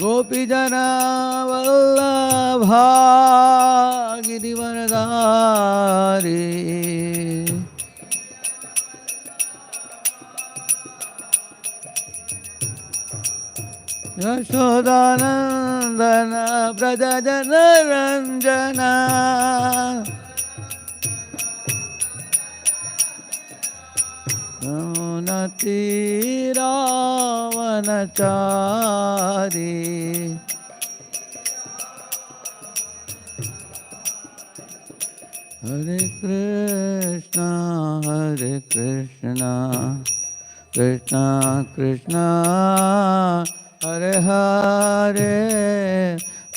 गोपीजना वल्लभा गिरिवरधारी यशोदानंदन व्रज जन रंजना नति रावणचारी हरे कृष्णा कृष्णा कृष्णा हरे हरे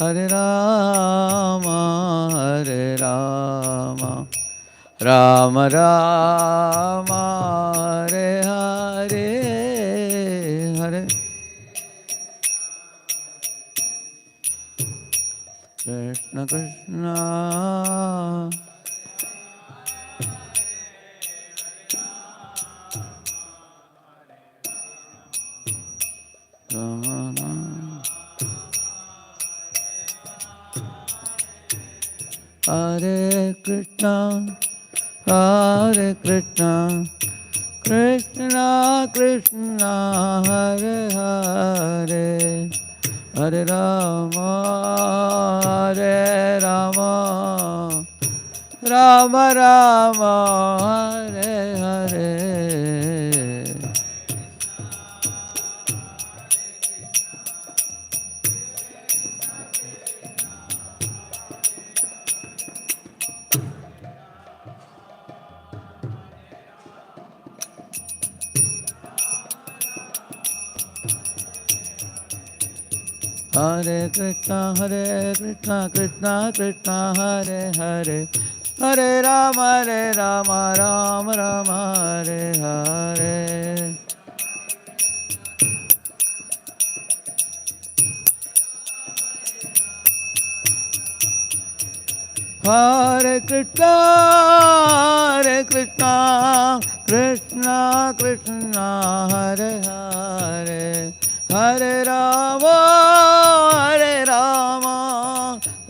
हरे राम राम राम हरे हरे हरे कृष्ण कृष्ण हरे कृष्णा कृष्णा कृष्णा हरे हरे हरे राम राम राम हरे हरे हरे कृष्णा कृष्णा कृष्णा हरे हरे हरे राम राम राम हरे हरे हरे कृष्णा कृष्णा कृष्णा हरे हरे हरे राम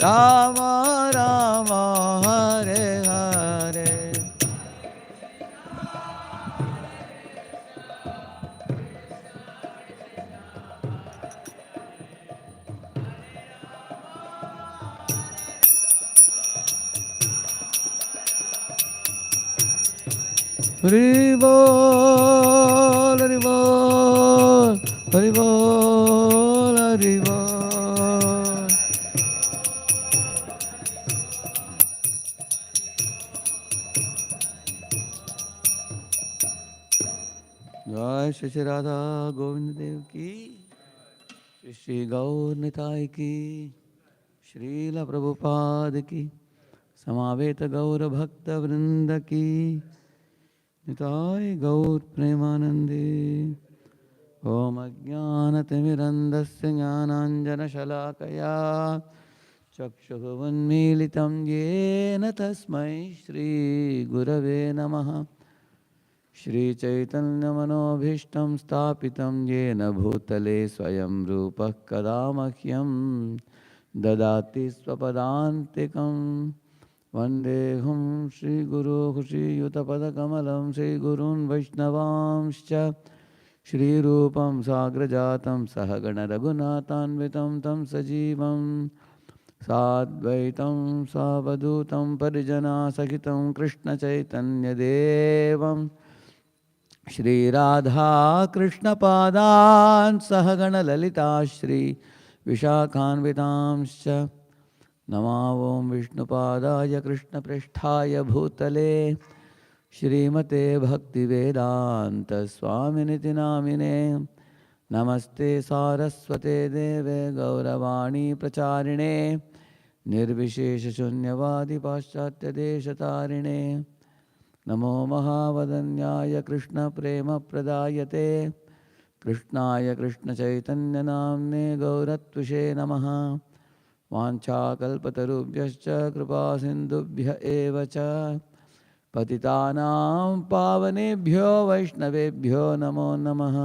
राम राम हरे हरे हरि बोल हरि बोल हरि बोल हरि बोल जय श्री राधा गोविंद देव की श्री गौर निताय की श्रील प्रभुपाद की समावेत गौर भक्त वृंद की निताय गौर प्रेमानंदे ओम अज्ञानतिमिरन्धस्य ज्ञानाञ्जनशलाकया चक्षुरुन्मीलितं येन तस्मै श्रीगुरवे नमः श्रीचैतन्यमनोभीष्टं स्थापितं येन भूतले स्वयं रूपः कदा मह्यं ददाति स्वपदान्तिकं वन्देऽहं श्रीगुरुः श्रीयुतपदकमलं श्रीगुरून् वैष्णवांश्च श्रीरूपं साग्रजातं सहगण रघुनाथान्वितं तं सजीवं साद्वैतं सावधूतं परिजनासहितं कृष्णचैतन्यदेवं श्रीराधा कृष्णपादान् सहगण ललिता श्री विशाखान्वितांश्च नमो ॐ विष्णुपादाय कृष्णप्रेष्ठाय भूतले श्रीमते भक्तिवेदांत स्वामिनिति नामिने नमस्ते सारस्वते देवे गौरवाणी प्रचारिणे निर्विशेषशून्यवादी पाश्चात्यदेशतारिणे नमो महावदन्याय कृष्णप्रेमप्रदायते कृष्णाय कृष्णचैतन्यनाम्ने गौरत्विषे नमः वाञ्छाकल्पतरुभ्यश्च कृपासिन्धुभ्य एव च पतितानां पावनेभ्यो वैष्णवेभ्यो नमो नमः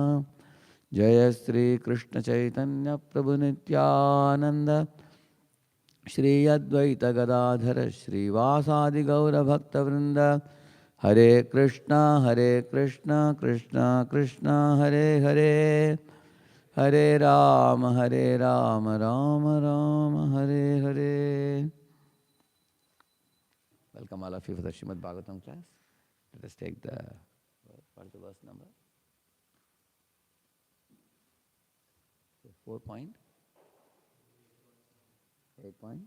Jaya Sri Krishna Chaitanya Prabhu Nityananda Shri Advaita Gadadhara Shri Vasadi Gaura Bhakta Vrinda Hare Krishna Krishna Krishna Hare Hare Hare Rama Rama Rama Hare Hare. Welcome all of you for the Śrimad Bhāgavatam class. Let us take the, what is the verse number? 4 point? 8 point?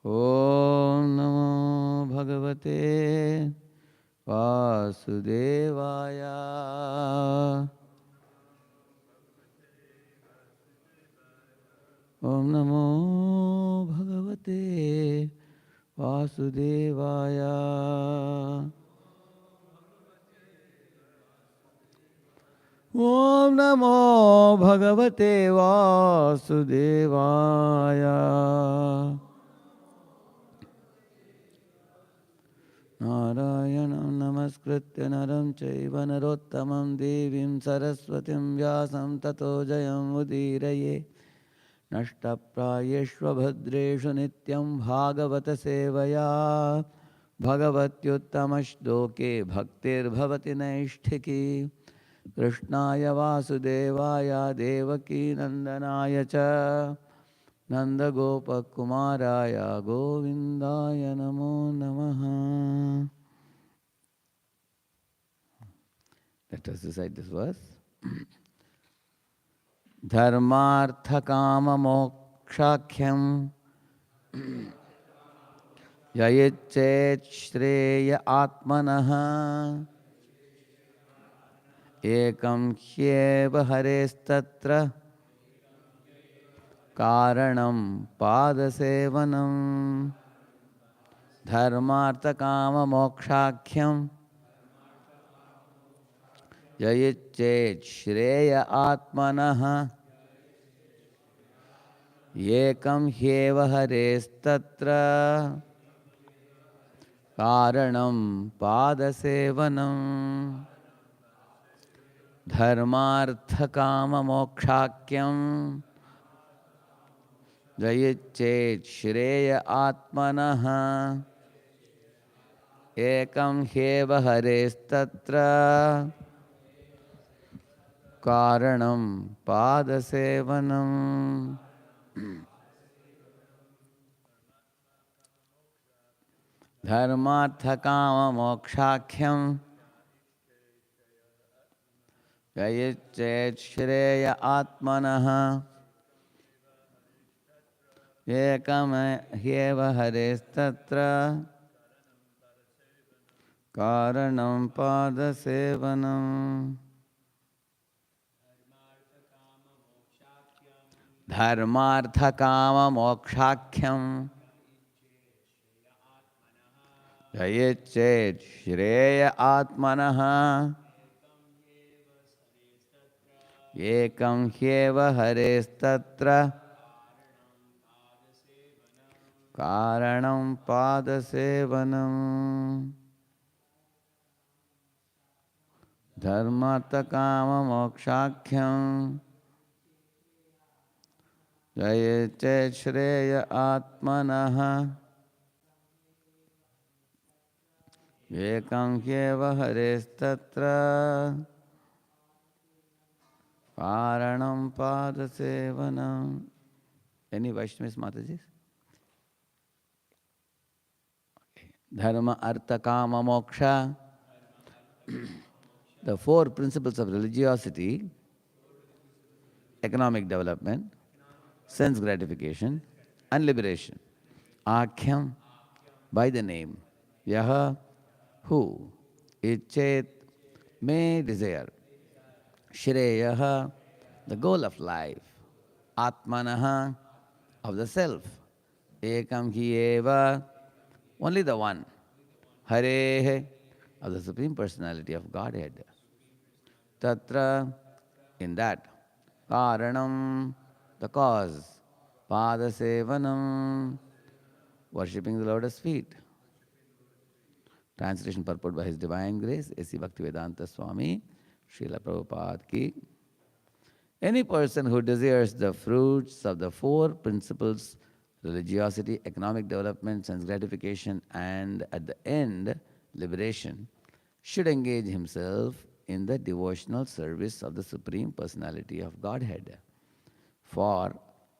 Om Namo Bhagavate Vasudevaya. Om Namo Bhagavate Vasudevaya. Om Namo Bhagavate Vasudevaya. Narayanam Namaskritya Naram Chaiva Narottamam Devim Saraswatim Vyasam Tato Jayam Udiraye. Nashtaprayeshva Bhadreshu Nityam Bhagavata Sevaya Bhagavatyuttamaśloke Bhaktir Bhavati Naisthiki Krishnaya Vasudevaya Devaki Nandanaya Cha Nanda Gopa Kumaraya Govindaya Namo Namaha. Let us recite this verse. Dharmartha Kama Mokshakhyam Yayichet Shreya Atmanaha Ekam Hyeva Harestatra Karanam Padasevanam. Dharmartha Kama Mokshakhyam Yayichet Shreya Atmanaha Ekam Hyeva Harestatra Karanam Padasevanam. Dharmartha Kama Mokshakhyam Jayichet Shreya Atmanaha Ekam Hyeva Harestatra Karanam Padasevanam. Dharmartha Kama Mokshakhyam Jayichet Shreya Atmanaha Ekam Hyeva Harestatra Karanam Padasevanam. Dharmartha Kama Mokshakhyam Jayichet Shreya Atmanaha Ekam Hyeva Harestatra Karanam Padasevanam. Dharmartha Kama Mokshakhyam Jayichet Shreya Atmanaha Ekam Hyeva Harestatra Karanam Padasevanam. Any Vaishnavis Matajis? Dharma, Artha, Kama, Moksha. The 4 principles of religiosity: economic development, sense gratification, and liberation. Akhyam, by the name. Yaha, who. Ichet, may desire. Shreyaha, the goal of life. Atmanaha, of the self. Ekam hi eva, only the one. Harehe, of the Supreme Personality of Godhead. Tatra, in that. Karanam, the cause. Pada Sevanam, worshipping the lotus feet. Translation purport by His Divine Grace, A.C. Bhaktivedanta Swami, Srila Prabhupada ki. Any person who desires the fruits of the four principles, religiosity, economic development, sense gratification, and at the end, liberation, should engage himself in the devotional service of the Supreme Personality of Godhead. For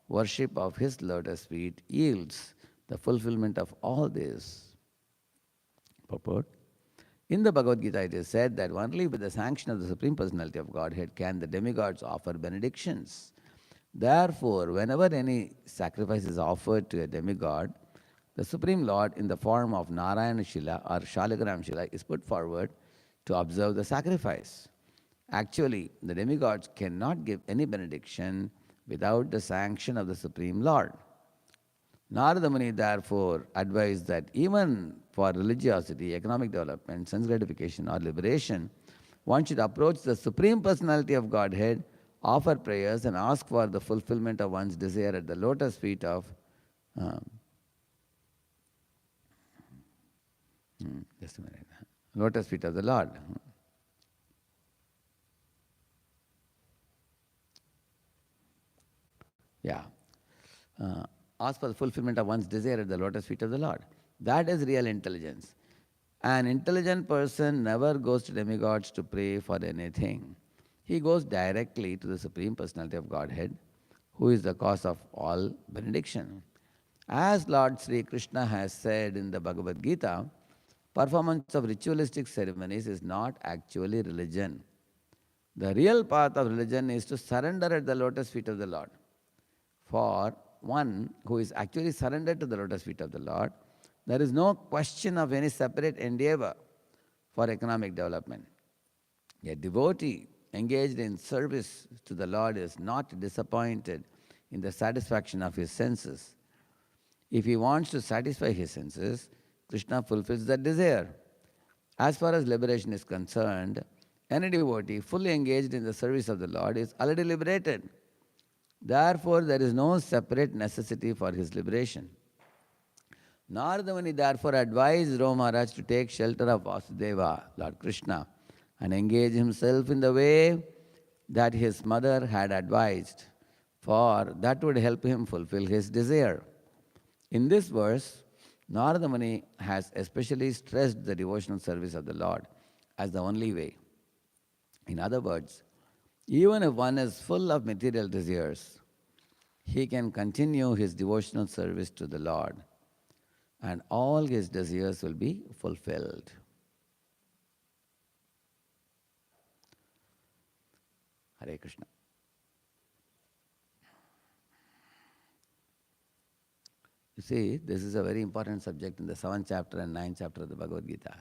worship of His lotus feet yields the fulfillment of all this. Purport. In the Bhagavad Gita, it is said that only with the sanction of the Supreme Personality of Godhead can the demigods offer benedictions. Therefore, whenever any sacrifice is offered to a demigod, the Supreme Lord in the form of Narayana Shila or Shaligram Shila is put forward to observe the sacrifice. Actually, the demigods cannot give any benediction without the sanction of the Supreme Lord. Narada Muni therefore advised that even for religiosity, economic development, sense gratification or liberation, one should approach the Supreme Personality of Godhead, offer prayers and ask for the fulfillment of one's desire at the lotus feet of just a minute. Lotus feet of the Lord. Yeah. Ask for the fulfillment of one's desire at the lotus feet of the Lord. That is real intelligence. An intelligent person never goes to demigods to pray for anything. He goes directly to the Supreme Personality of Godhead, who is the cause of all benediction. As Lord Sri Krishna has said in the Bhagavad Gita, performance of ritualistic ceremonies is not actually religion. The real path of religion is to surrender at the lotus feet of the Lord. For one who is actually surrendered to the lotus feet of the Lord, there is no question of any separate endeavor for economic development. A devotee engaged in service to the Lord is not disappointed in the satisfaction of his senses. If he wants to satisfy his senses, Krishna fulfills that desire. As far as liberation is concerned, any devotee fully engaged in the service of the Lord is already liberated. Therefore, there is no separate necessity for his liberation. Narada Muni therefore advised Dhruva Maharaj to take shelter of Vasudeva, Lord Krishna, and engage himself in the way that his mother had advised, for that would help him fulfill his desire. In this verse, Narada Muni has especially stressed the devotional service of the Lord as the only way. In other words, even if one is full of material desires, he can continue his devotional service to the Lord, and all his desires will be fulfilled. Hare Krishna. You see, this is a very important subject in the 7th chapter and 9th chapter of the Bhagavad Gita,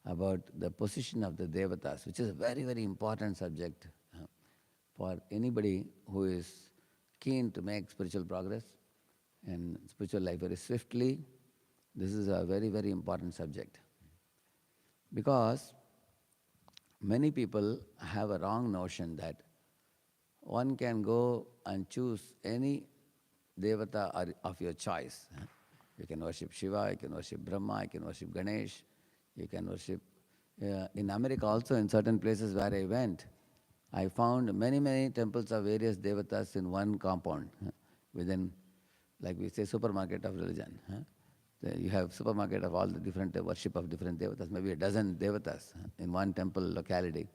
about the position of the Devatas, which is a very, very important subject for anybody who is keen to make spiritual progress and spiritual life very swiftly. This is a very, very important subject. Because many people have a wrong notion that one can go and choose any Devata of your choice. You can worship Shiva, you can worship Brahma, you can worship Ganesh, you can worship... in America also, in certain places where I went, I found many, many temples of various Devatas in one compound, within, like we say, supermarket of religion. You have supermarket of all the different worship of different Devatas, maybe a dozen Devatas in one temple locality.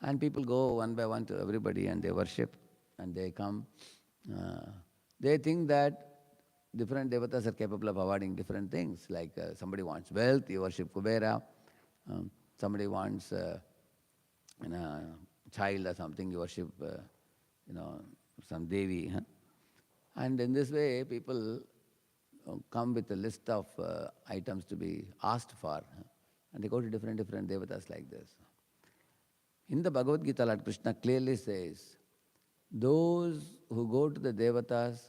And people go one by one to everybody and they worship and they come. They think that different Devatas are capable of awarding different things, like somebody wants wealth, you worship Kubera. Somebody wants child or something, you worship some Devi. And in this way, people come with a list of items to be asked for, and they go to different Devatas like this. In the Bhagavad Gita, Lord Krishna clearly says, those who go to the Devatas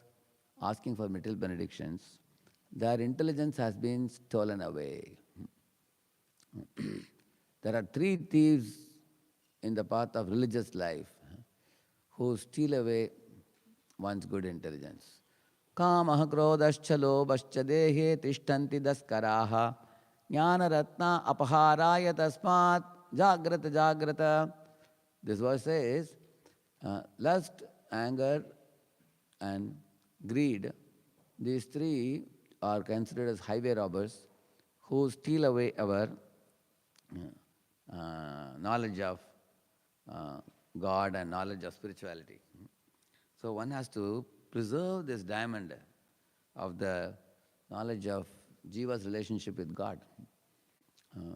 asking for material benedictions, their intelligence has been stolen away. There are 3 thieves in the path of religious life who steal away one's good intelligence. Kamaha krodascha lobascha dehe tishtanti daskaraha jnana ratna apaharaya tasmat jagrata jagrata. This verse says, lust, anger, and greed, these three are considered as highway robbers who steal away our knowledge of God and knowledge of spirituality. So one has to preserve this diamond of the knowledge of Jiva's relationship with God.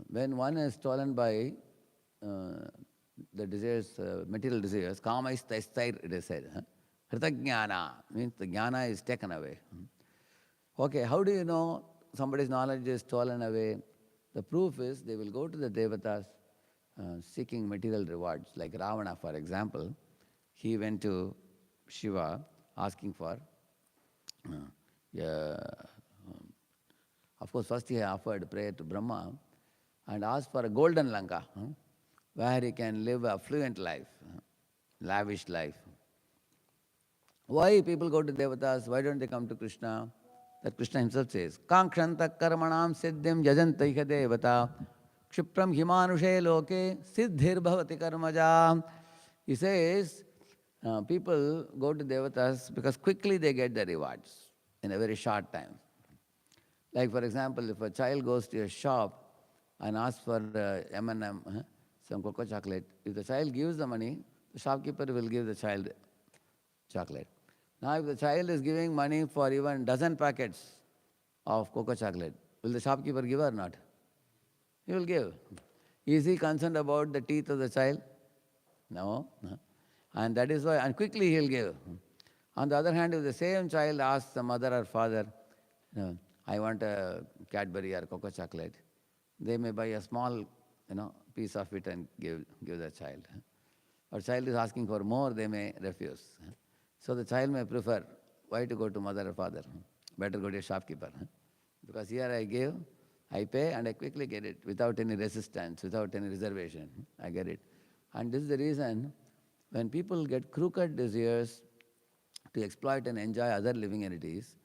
When one is stolen by the desires, material desires, kama is taistair, it is said. Hritagnyana means the jnana is taken away. Okay, how do you know somebody's knowledge is stolen away? The proof is they will go to the devatas seeking material rewards. Like Ravana, for example, he went to Shiva asking for, of course, first he offered prayer to Brahma and asked for a golden Lanka, where he can live a fluent life, lavish life. Why people go to devatas? Why don't they come to Krishna? That Krishna himself says, Kankshanta karmanam siddhim jajantaika devata kshipram himanushe loke siddhir bhavati karmaja. He says, people go to devatas because quickly they get the rewards in a very short time. Like for example, if a child goes to a shop and asks for M&M, some cocoa chocolate, if the child gives the money, the shopkeeper will give the child chocolate. Now if the child is giving money for even dozen packets of cocoa chocolate, will the shopkeeper give or not? He will give. Is he concerned about the teeth of the child? No. And that is why, and quickly he'll give. On the other hand, if the same child asks the mother or father, I want a Cadbury or cocoa chocolate, they may buy a small piece of it and give the child. Or child is asking for more, they may refuse. So the child may prefer, why to go to mother or father? Better go to a shopkeeper. Because here I give, I pay, and I quickly get it without any resistance, without any reservation. I get it. And this is the reason when people get crooked desires to exploit and enjoy other living entities,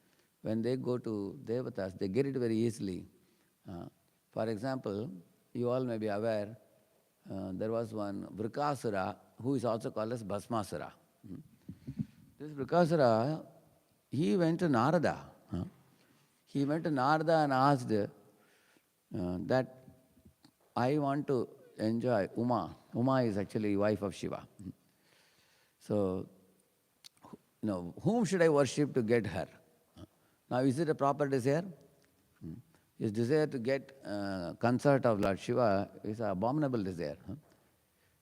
when they go to devatas, they get it very easily. For example, you all may be aware, there was one Vrikasura who is also called as Bhasmasura. This Vrikasura, he went to Narada. He went to Narada and asked that I want to enjoy Uma. Uma is actually wife of Shiva. So, whom should I worship to get her? Now, is it a proper desire? His desire to get consort of Lord Shiva is an abominable desire.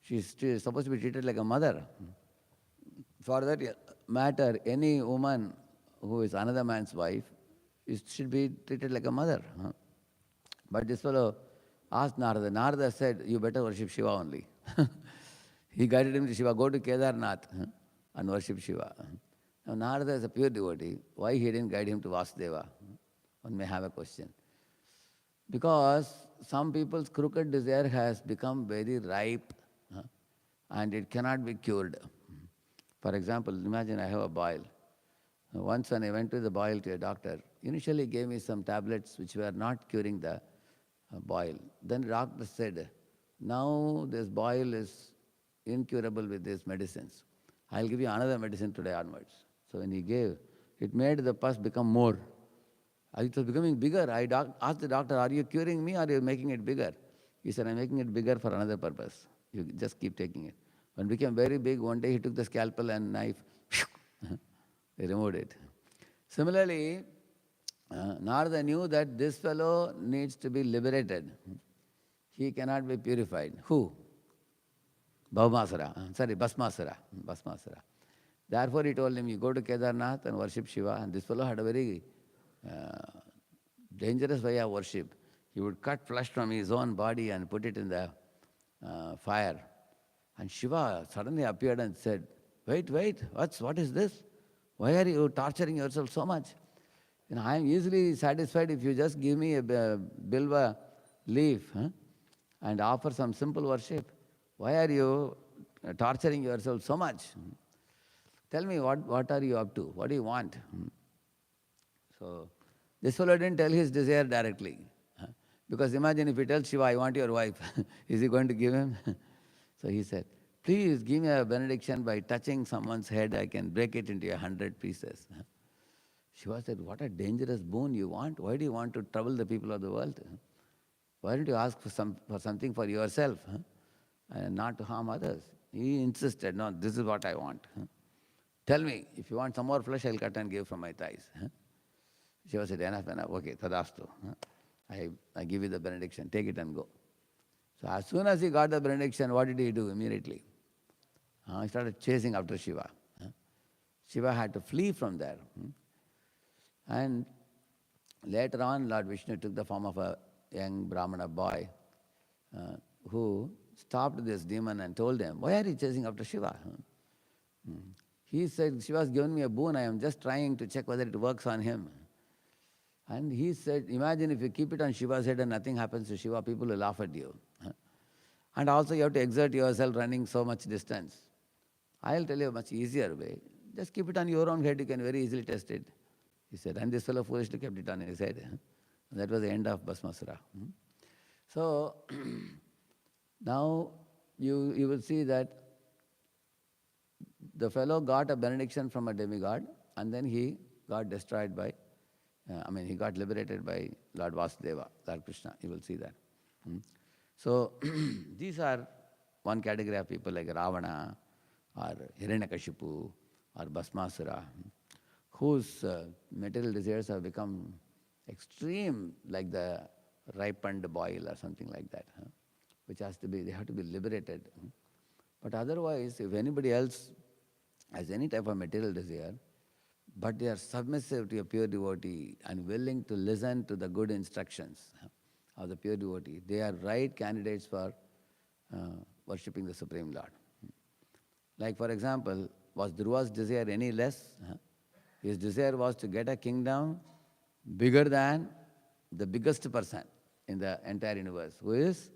She is supposed to be treated like a mother. For that matter, any woman who is another man's wife should be treated like a mother. But this fellow asked Narada. Narada said, you better worship Shiva only. He guided him to Shiva, go to Kedarnath and worship Shiva. Now Narada is a pure devotee. Why he didn't guide him to Vasudeva? One may have a question. Because some people's crooked desire has become very ripe and it cannot be cured. For example, imagine I have a boil. Once when I went to the boil to a doctor, initially he gave me some tablets which were not curing the boil. Then the doctor said, now this boil is incurable with these medicines. I'll give you another medicine today onwards. So when he gave, it made the pus become more. It was becoming bigger. I asked the doctor, are you curing me or are you making it bigger? He said, I'm making it bigger for another purpose. You just keep taking it. When it became very big, one day he took the scalpel and knife, he removed it. Similarly, Narada knew that this fellow needs to be liberated. He cannot be purified. Who? Bhasmasura. Therefore he told him, you go to Kedarnath and worship Shiva. And this fellow had a very dangerous way of worship. He would cut flesh from his own body and put it in the fire. And Shiva suddenly appeared and said, wait, what is this? Why are you torturing yourself so much? I am easily satisfied if you just give me a bilva leaf and offer some simple worship. Why are you torturing yourself so much? Tell me, what are you up to? What do you want? So this fellow didn't tell his desire directly. Because imagine if he tells Shiva, I want your wife, is he going to give him? So he said, please give me a benediction by touching someone's head, I can break it into 100 pieces. Shiva said, what a dangerous boon you want. Why do you want to trouble the people of the world? Why don't you ask for something for yourself and not to harm others? He insisted, no, this is what I want. Tell me, if you want some more flesh, I'll cut and give from my thighs. Shiva said, enough, okay, tadastu. I give you the benediction, take it and go. So as soon as he got the benediction, what did he do immediately? He started chasing after Shiva. Shiva had to flee from there. And later on, Lord Vishnu took the form of a young Brahmana boy who stopped this demon and told him, why are you chasing after Shiva? He said, Shiva has given me a boon, I am just trying to check whether it works on him. And he said, imagine if you keep it on Shiva's head and nothing happens to Shiva, people will laugh at you. And also you have to exert yourself running so much distance. I'll tell you a much easier way. Just keep it on your own head, you can very easily test it. He said, and this fellow foolishly kept it on his head. That was the end of Bhasmasura. So, now you will see that the fellow got a benediction from a demigod and then he got destroyed by, he got liberated by Lord Vasudeva, Lord Krishna. You will see that. So, these are one category of people like Ravana or Hiranyakashipu or Bhasmasura, whose material desires have become extreme, like the ripened boil or something like that, which they have to be liberated. But otherwise, if anybody else has any type of material desire, but they are submissive to a pure devotee and willing to listen to the good instructions of the pure devotee, they are right candidates for worshipping the Supreme Lord. Like for example, was Dhruva's desire any less? His desire was to get a kingdom bigger than the biggest person in the entire universe, who is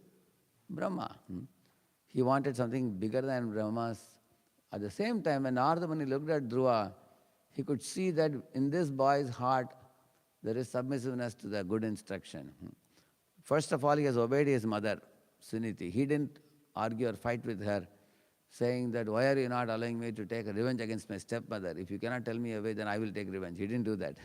Brahma. He wanted something bigger than Brahma's. At the same time, when Narada Muni looked at Dhruva, he could see that in this boy's heart there is submissiveness to the good instruction. First of all, he has obeyed his mother, Suniti. He didn't argue or fight with her, saying that, why are you not allowing me to take revenge against my stepmother? If you cannot tell me away, then I will take revenge. He didn't do that.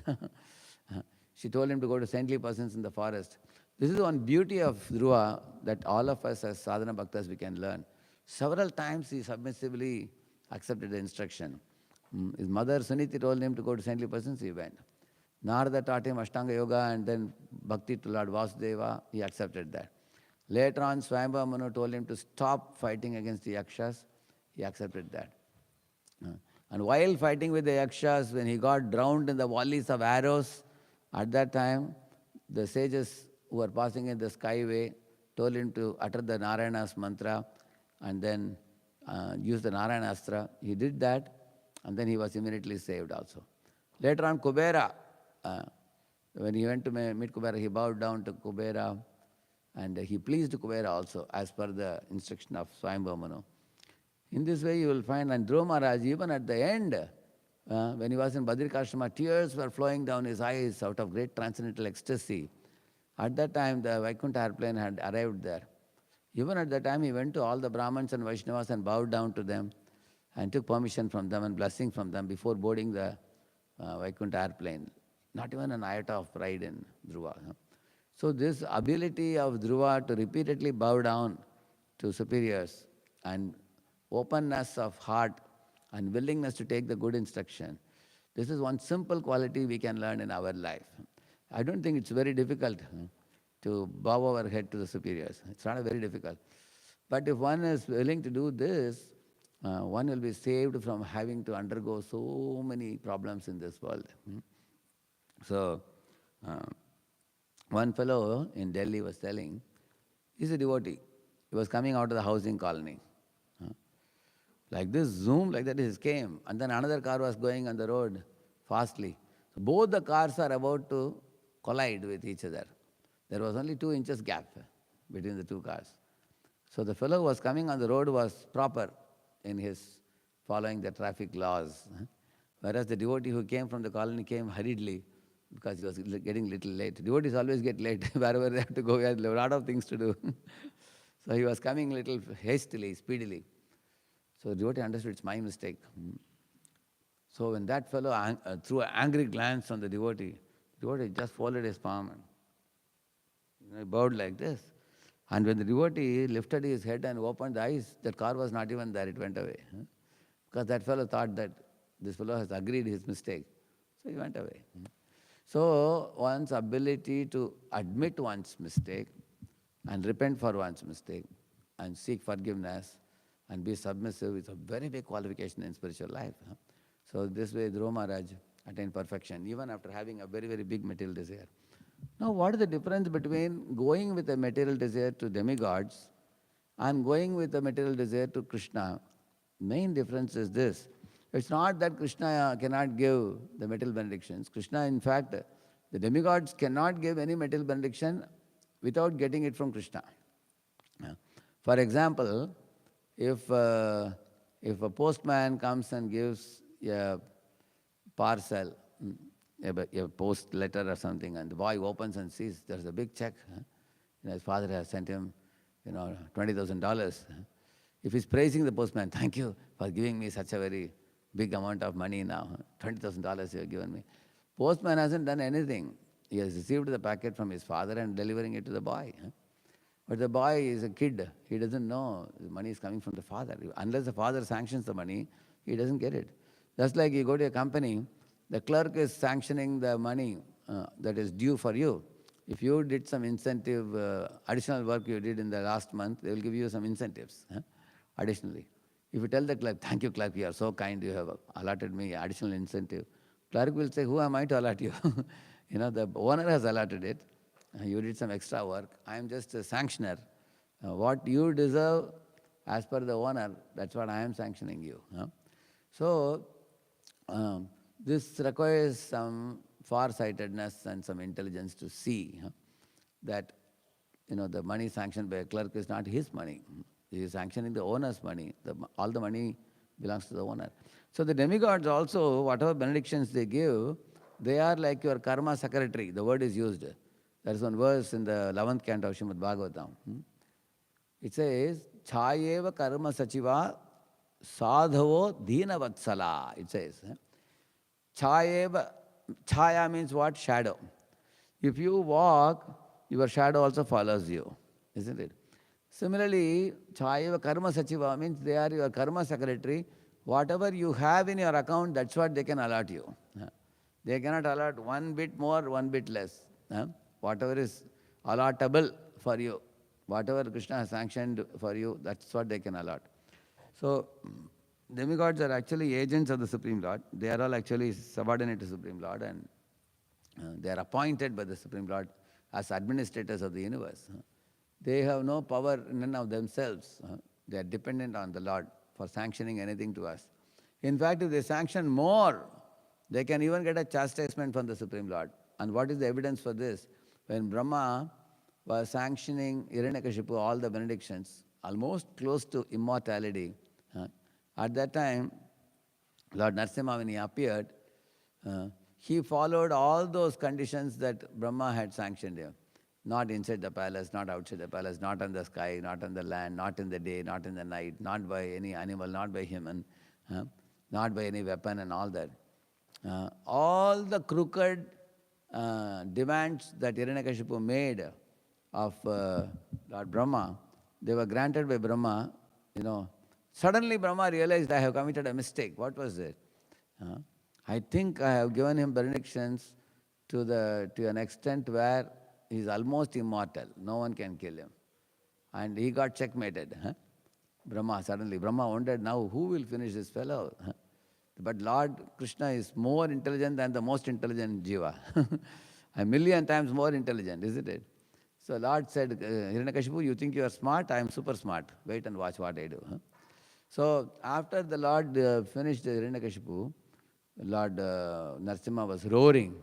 She told him to go to saintly persons in the forest. This is one beauty of Dhruva that all of us as sadhana bhaktas we can learn. Several times he submissively accepted the instruction. His mother Suniti told him to go to saintly persons, he went. Narada taught him Ashtanga Yoga and then Bhakti to Lord Vasudeva, he accepted that. Later on, Swayambhava Manu told him to stop fighting against the Yakshas, he accepted that. And while fighting with the Yakshas, when he got drowned in the volleys of arrows, at that time, the sages who were passing in the skyway told him to utter the Narayana's mantra and then use the Narayana Astra. He did that and then he was immediately saved also. Later on, Kubera, when he went to meet Kubera, he bowed down to Kubera and he pleased Kubera also as per the instruction of Swayambhava Manu. In this way you will find, and Dhruva Maharaj, even at the end, when he was in Badrikashrama, tears were flowing down his eyes out of great transcendental ecstasy. At that time, the Vaikuntha airplane had arrived there. Even at that time, he went to all the Brahmins and Vaishnavas and bowed down to them and took permission from them and blessing from them before boarding the Vaikuntha airplane. Not even an iota of pride in Dhruva. So this ability of Dhruva to repeatedly bow down to superiors and openness of heart and willingness to take the good instruction, this is one simple quality we can learn in our life. I don't think it's very difficult to bow our head to the superiors. It's not very difficult. But if one is willing to do this, one will be saved from having to undergo so many problems in this world. So, one fellow in Delhi was telling, he's a devotee. He was coming out of the housing colony. Like this, zoom, like that, he came. And then another car was going on the road fastly. So both the cars are about to collide with each other. There was only 2 inches gap between the two cars. So the fellow who was coming on the road was proper in his following the traffic laws. Whereas the devotee who came from the colony came hurriedly because he was getting little late. Devotees always get late. Wherever they have to go, we have a lot of things to do. So he was coming little hastily, speedily. So the devotee understood it's my mistake. So when that fellow threw an angry glance on the devotee just folded his palm and he bowed like this. And when the devotee lifted his head and opened the eyes, that car was not even there, it went away. Because that fellow thought that this fellow has agreed his mistake. So he went away. So one's ability to admit one's mistake and repent for one's mistake and seek forgiveness and be submissive is a very big qualification in spiritual life. So this way Dhruva Maharaj attained perfection even after having a very, very big material desire. Now what is the difference between going with a material desire to demigods and going with a material desire to Krishna? Main difference is this. It's not that Krishna cannot give the material benedictions. Krishna, in fact, the demigods cannot give any material benediction without getting it from Krishna. For example, if a postman comes and gives a parcel, a post letter or something, and the boy opens and sees there's a big check. His father has sent him, $20,000. If he's praising the postman, thank you for giving me such a very big amount of money now, $20,000 you have given me. Postman hasn't done anything. He has received the packet from his father and delivering it to the boy. But the boy is a kid. He doesn't know the money is coming from the father. Unless the father sanctions the money, he doesn't get it. Just like you go to a company, the clerk is sanctioning the money that is due for you. If you did some incentive, additional work you did in the last month, they will give you some incentives additionally. If you tell the clerk, thank you clerk, you are so kind, you have allotted me additional incentive. Clerk will say, who am I to allot you? The owner has allotted it. You did some extra work. I am just a sanctioner. What you deserve as per the owner, that's what I am sanctioning you. So, this requires some far-sightedness and some intelligence to see that the money sanctioned by a clerk is not his money. He is sanctioning the owner's money. All the money belongs to the owner. So the demigods also, whatever benedictions they give, they are like your karma secretary. The word is used. There is one verse in the 11th canto of Śrimad Bhāgavatam. It says, Chayeva karma sachiva sadhavo dina vatsala. It says, Chayeva, Chaya means what? Shadow. If you walk, your shadow also follows you, isn't it? Similarly, Chayeva karma sachiva means they are your karma secretary. Whatever you have in your account, that's what they can allot you. They cannot allot one bit more, one bit less. Whatever is allotable for you, whatever Krishna has sanctioned for you, that's what they can allot. So, demigods are actually agents of the Supreme Lord. They are all actually subordinate to Supreme Lord, and they are appointed by the Supreme Lord as administrators of the universe. They have no power in and of themselves. They are dependent on the Lord for sanctioning anything to us. In fact, if they sanction more, they can even get a chastisement from the Supreme Lord. And what is the evidence for this? When Brahma was sanctioning Hiranyakashipu all the benedictions, almost close to immortality, at that time, Lord Narasimha, when he appeared, he followed all those conditions that Brahma had sanctioned him. Not inside the palace, not outside the palace, not on the sky, not on the land, not in the day, not in the night, not by any animal, not by human, not by any weapon and all that. All the crooked demands that Hiranyakashipu made of Lord Brahma, they were granted by Brahma. Suddenly Brahma realized, I have committed a mistake. What was it? I think I have given him benedictions to an extent where he is almost immortal. No one can kill him. And he got checkmated. Brahma wondered, now who will finish this fellow? But Lord Krishna is more intelligent than the most intelligent jiva. 1,000,000 times more intelligent, isn't it? So Lord said, Hiranyakashipu, you think you are smart? I am super smart. Wait and watch what I do. So after the Lord finished Hiranyakashipu, Lord Narasimha was roaring.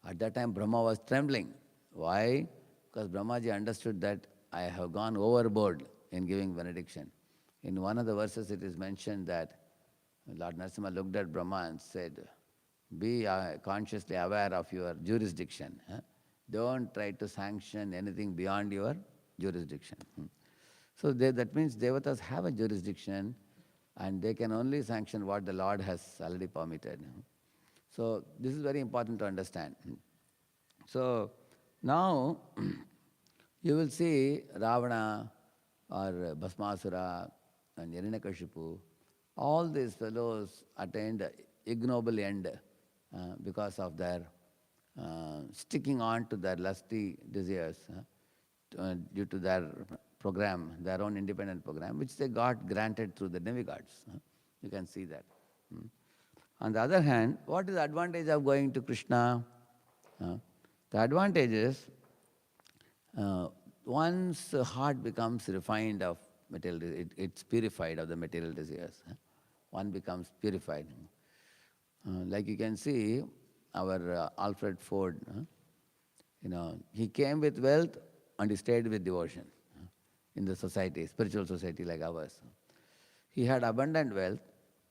At that time, Brahma was trembling. Why? Because Brahmaji understood that I have gone overboard in giving benediction. In one of the verses it is mentioned that Lord Narasimha looked at Brahma and said, be consciously aware of your jurisdiction. Don't try to sanction anything beyond your jurisdiction. So that means devatas have a jurisdiction and they can only sanction what the Lord has already permitted. So this is very important to understand. So now you will see Ravana or Bhasmasura and Hiranyakashipu, all these fellows attained ignoble end because of their sticking on to their lusty desires due to their program, their own independent program, which they got granted through the demigods. You can see that. On the other hand, what is the advantage of going to Krishna? The advantage is one's heart becomes refined of material, it's purified of the material desires. One becomes purified. Like you can see, our Alfred Ford, he came with wealth and he stayed with devotion in the society, spiritual society like ours. He had abundant wealth,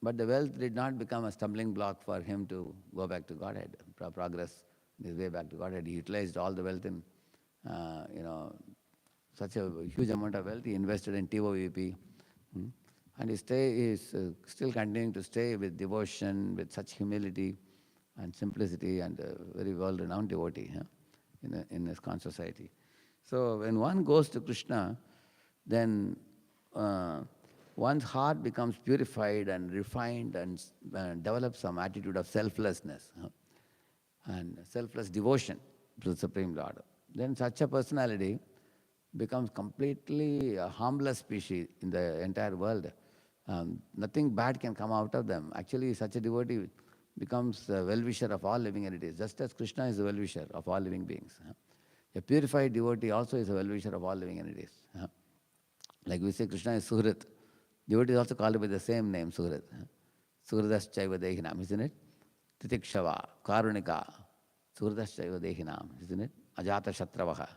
but the wealth did not become a stumbling block for him to go back to Godhead, progress his way back to Godhead. He utilized all the wealth in, such a huge amount of wealth. He invested in TOVP. And he is still continuing to stay with devotion, with such humility and simplicity, and a very well-renowned devotee in ISKCON society. So when one goes to Krishna, then one's heart becomes purified and refined and develops some attitude of selflessness and selfless devotion to the Supreme Lord. Then such a personality becomes completely a harmless species in the entire world. Nothing bad can come out of them. Actually, such a devotee becomes a well-wisher of all living entities, just as Krishna is a well-wisher of all living beings. A purified devotee also is a well-wisher of all living entities. Like we say, Krishna is Suhrit. Devotee is also called by the same name, Suhrit. Suhridaschaiva dehinam, isn't it? Titikshava, Karunika, Suhridaschaiva dehinam, isn't it? Ajata Shatravaha,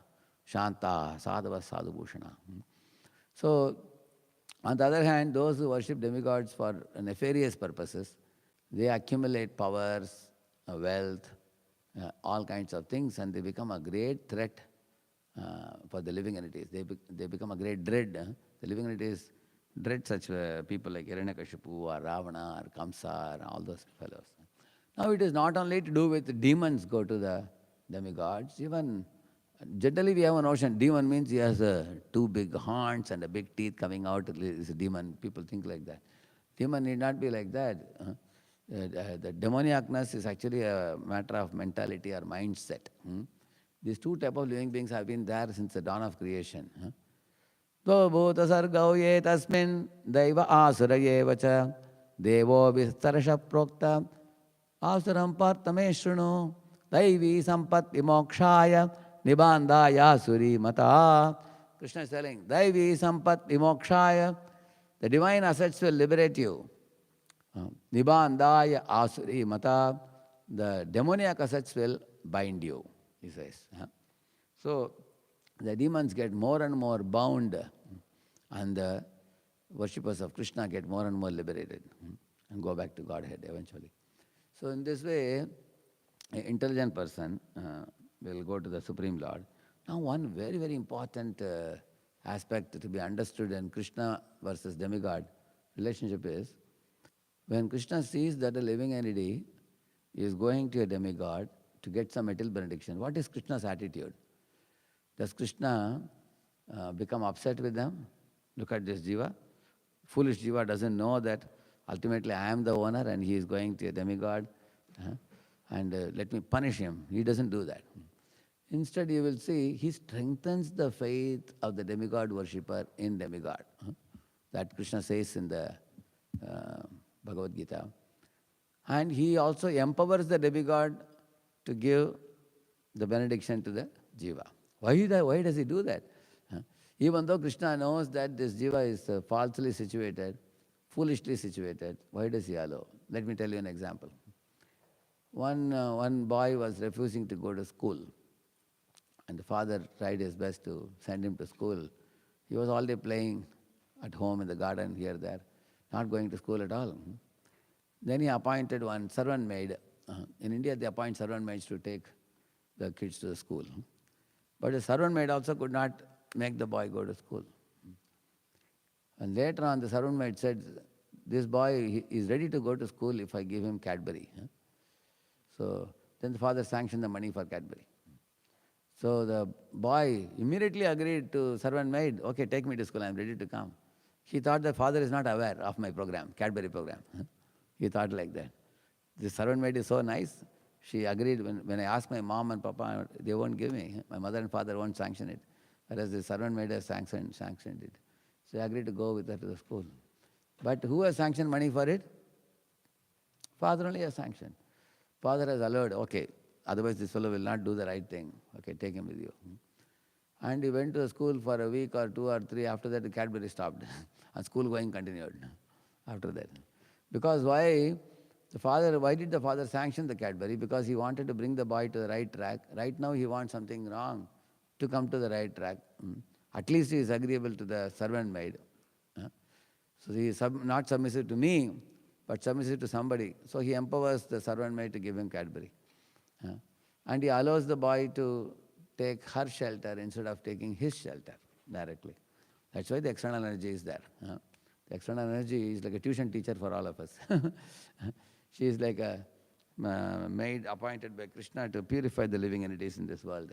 Shanta, Sadhava Sadhubhushana. So, on the other hand, those who worship demigods for nefarious purposes, they accumulate powers, wealth, all kinds of things, and they become a great threat for the living entities. They become a great dread. The living entities dread such people like Hiranyakashipu or Ravana or Kamsa and all those fellows. Now it is not only to do with demons go to the demigods, even generally we have a notion, demon means he has two big horns and a big teeth coming out, is a demon. People think like that. Demon need not be like that. The demoniacness is actually a matter of mentality or mindset. These two types of living beings have been there since the dawn of creation. Bhuta sargau ye tasmin daiva asura yevacha devo vistarsha prokta asuram partame shrunu daivi sampat vimokshaya nibandaya suri mata. Krishna is telling, daivi sampat vimokshaya, the divine assets will liberate you. Nibandaya asuri mata, the demoniac assets will bind you, he says. So the demons get more and more bound and the worshippers of Krishna get more and more liberated and go back to Godhead eventually. So in this way, an intelligent person will go to the Supreme Lord. Now one very, very important aspect to be understood in Krishna versus demigod relationship is, when Krishna sees that a living entity is going to a demigod to get some material benediction, what is Krishna's attitude? Does Krishna become upset with them? Look at this jiva. Foolish jiva doesn't know that ultimately I am the owner and he is going to a demigod and let me punish him. He doesn't do that. Instead, you will see he strengthens the faith of the demigod worshipper in demigod. That Krishna says in the Bhagavad Gita. And he also empowers the demigod to give the benediction to the jiva. Why does he do that? Even though Krishna knows that this jiva is falsely situated, foolishly situated, why does he allow? Let me tell you an example. One boy was refusing to go to school, and the father tried his best to send him to school. He was already playing at home, in the garden, here, there, not going to school at all. Then he appointed one servant maid. In India, they appoint servant maids to take the kids to the school. But the servant maid also could not make the boy go to school. And later on, the servant maid said, this boy is ready to go to school if I give him Cadbury. So then the father sanctioned the money for Cadbury. So the boy immediately agreed to servant maid, okay, take me to school, I'm ready to come. He thought the father is not aware of my program, Cadbury program. He thought like that. The servant maid is so nice. She agreed. When I asked my mom and papa, they won't give me. My mother and father won't sanction it. Whereas the servant maid has sanctioned it. So I agreed to go with her to the school. But who has sanctioned money for it? Father only has sanctioned. Father has allowed, okay, otherwise this fellow will not do the right thing. Okay, take him with you. And he went to the school for a week or 2 or 3. After that, the Cadbury stopped. And school going continued after that. Because why? Why did the father sanction the Cadbury? Because he wanted to bring the boy to the right track. Right now he wants something wrong to come to the right track. At least he is agreeable to the servant maid. So he is not submissive to me, but submissive to somebody. So he empowers the servant maid to give him Cadbury. And he allows the boy to take her shelter instead of taking his shelter directly. That's why the external energy is there. The external energy is like a tuition teacher for all of us. She is like a maid appointed by Krishna to purify the living entities in this world.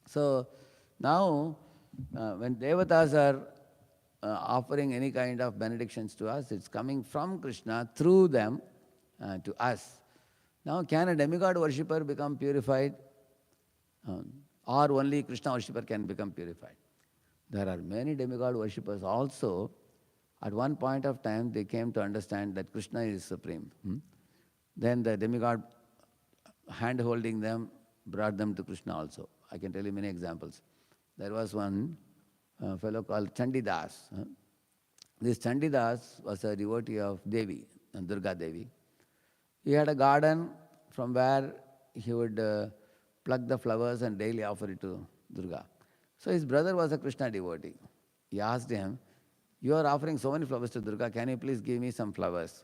So now, when devatas are offering any kind of benedictions to us, it's coming from Krishna through them to us. Now, can a demigod worshipper become purified? Or only Krishna worshipper can become purified? There are many demigod worshippers also. At one point of time, they came to understand that Krishna is supreme. Then the demigod, hand-holding them, brought them to Krishna also. I can tell you many examples. There was one fellow called Chandidas. This Chandidas was a devotee of Devi, Durga Devi. He had a garden from where he would pluck the flowers and daily offer it to Durga. So his brother was a Krishna devotee. He asked him, you are offering so many flowers to Durga, can you please give me some flowers?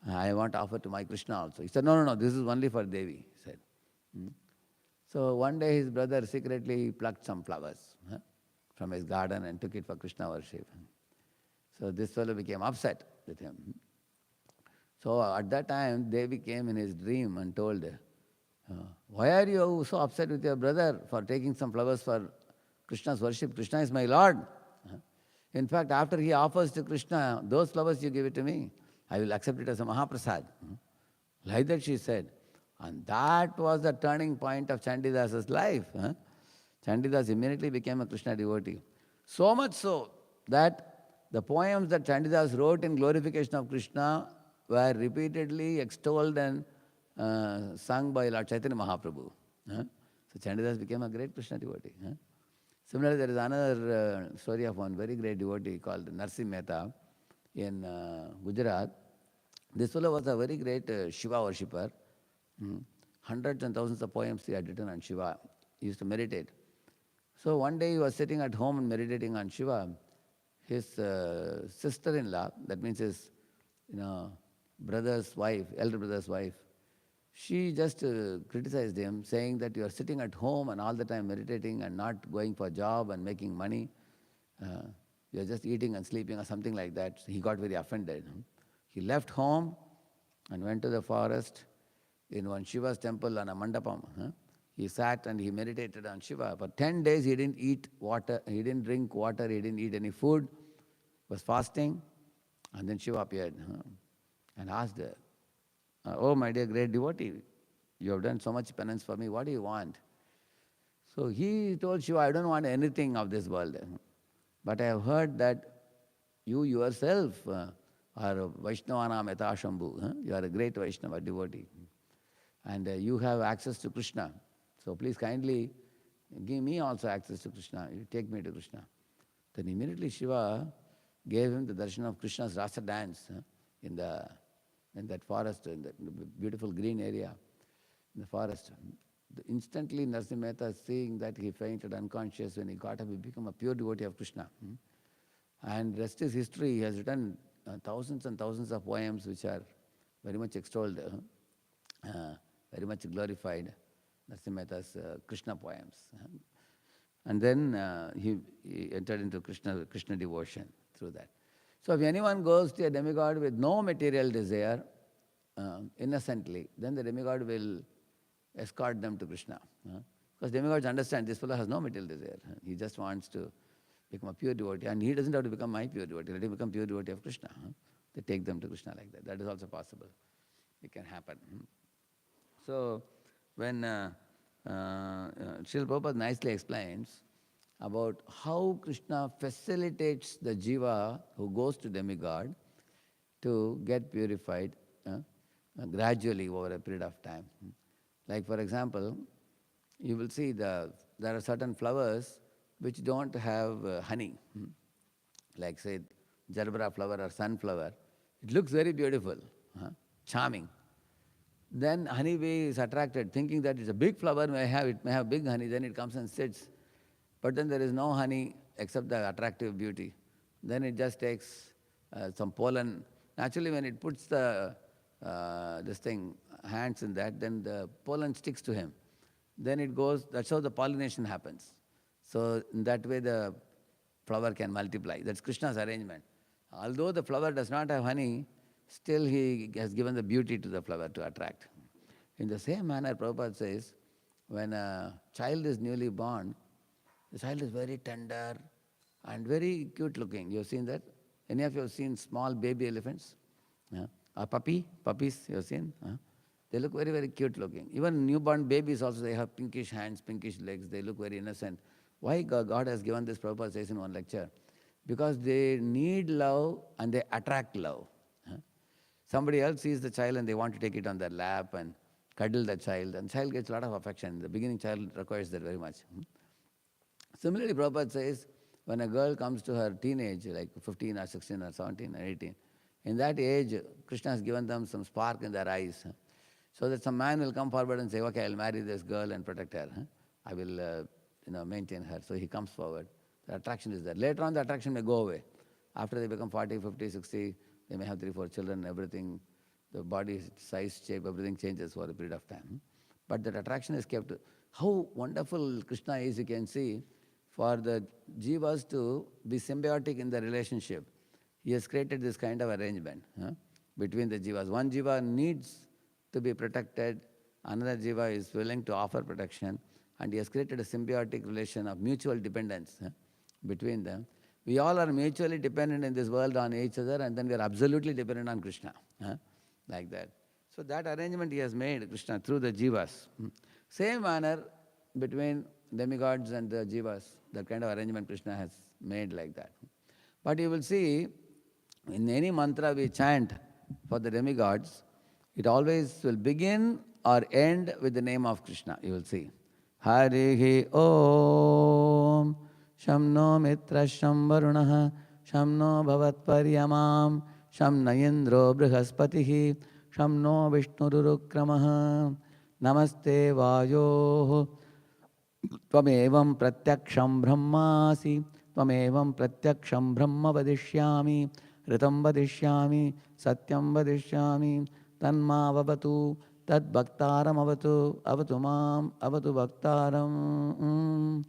I want to offer to my Krishna also. He said, no, this is only for Devi, he said. So one day his brother secretly plucked some flowers from his garden and took it for Krishna worship. So this fellow became upset with him. So at that time, Devi came in his dream and told, why are you so upset with your brother for taking some flowers for Krishna's worship? Krishna is my Lord. In fact, after he offers to Krishna, those flowers you give it to me, I will accept it as a Mahaprasad. Like that she said. And that was the turning point of Chandidasa's life. Chandidas immediately became a Krishna devotee. So much so that the poems that Chandidas wrote in glorification of Krishna were repeatedly extolled and sung by Lord Chaitanya Mahaprabhu. So Chandidas became a great Krishna devotee. Similarly, there is another story of one very great devotee called Narsim Mehta in Gujarat. This fellow was a very great Shiva worshipper. Hundreds and thousands of poems he had written on Shiva. He used to meditate. So one day he was sitting at home and meditating on Shiva. His sister-in-law, that means his brother's wife, elder brother's wife, she just criticized him, saying that you are sitting at home and all the time meditating and not going for a job and making money. You are just eating and sleeping or something like that. So he got very offended. He left home and went to the forest in one Shiva's temple on a mandapam. He sat and he meditated on Shiva. For 10 days he didn't eat water, he didn't drink water, he didn't eat any food, was fasting. And then Shiva appeared and asked her, oh, my dear great devotee, you have done so much penance for me, what do you want? So he told Shiva, I don't want anything of this world. But I have heard that you yourself are Vaishnavanam Yatha Shambhu. You are a great Vaishnava devotee. And you have access to Krishna. So please kindly give me also access to Krishna. You take me to Krishna. Then immediately Shiva gave him the darshan of Krishna's rasa dance in that forest, in that beautiful green area, in the forest. Instantly Narsim Mehta, seeing that, he fainted unconscious. When he got up, he became a pure devotee of Krishna. And rest is history. He has written thousands and thousands of poems which are very much extolled, very much glorified. Narasimha Mehta's Krishna poems. And then he entered into Krishna devotion through that. So if anyone goes to a demigod with no material desire, innocently, then the demigod will escort them to Krishna. Because demigods understand this fellow has no material desire. He just wants to become a pure devotee. And he doesn't have to become my pure devotee. Let him become pure devotee of Krishna. They take them to Krishna like that. That is also possible. It can happen. So when Srila Prabhupada nicely explains about how Krishna facilitates the jiva who goes to demigod to get purified gradually over a period of time. Like for example, you will see there are certain flowers which don't have honey. Like say gerbera flower or sunflower. It looks very beautiful, charming. Then honeybee is attracted, thinking that it's a big flower, it may have big honey, then it comes and sits. But then there is no honey except the attractive beauty. Then it just takes some pollen. Naturally, when it puts hands in that, then the pollen sticks to him. Then it goes, that's how the pollination happens. So in that way the flower can multiply. That's Krishna's arrangement. Although the flower does not have honey, still he has given the beauty to the flower to attract. In the same manner, Prabhupada says, when a child is newly born, the child is very tender and very cute looking. You have seen that? Any of you have seen small baby elephants? Or puppies you have seen? They look very, very cute looking. Even newborn babies also, they have pinkish hands, pinkish legs. They look very innocent. Why God has given this, Prabhupada says in one lecture? Because they need love and they attract love. Somebody else sees the child and they want to take it on their lap and cuddle the child. And the child gets a lot of affection. In the beginning, child requires that very much. Similarly, Prabhupada says, when a girl comes to her teenage, like 15 or 16 or 17 or 18, in that age, Krishna has given them some spark in their eyes. So that some man will come forward and say, okay, I'll marry this girl and protect her. I will maintain her. So he comes forward. The attraction is there. Later on, the attraction may go away. After they become 40, 50, 60, they may have 3, 4 children, everything, the body size, shape, everything changes for a period of time. But that attraction is kept. How wonderful Krishna is, you can see, for the jivas to be symbiotic in the relationship. He has created this kind of arrangement between the jivas. One jiva needs to be protected, another jiva is willing to offer protection, and he has created a symbiotic relation of mutual dependence between them. We all are mutually dependent in this world on each other, and then we are absolutely dependent on Krishna, like that. So that arrangement he has made, Krishna, through the jivas. Same manner between demigods and the jivas, that kind of arrangement Krishna has made like that. But you will see, in any mantra we chant for the demigods, it always will begin or end with the name of Krishna, you will see. Harihi Om Sham no Mitra Sham Varunaha Sham no Bhavat Paryamam Sham Nayendro Brihaspatihi Sham no Vishnurukramaha Namaste Vayo Tvamevam Pratyaksham Brahmasi Tvamevam Pratyaksham Brahma Vadishyami Ritam Vadishyami Satyam Vadishyami Tanma Vavatu Tad Bhaktaram Avatu Avatu Mam Avatu Bhaktaram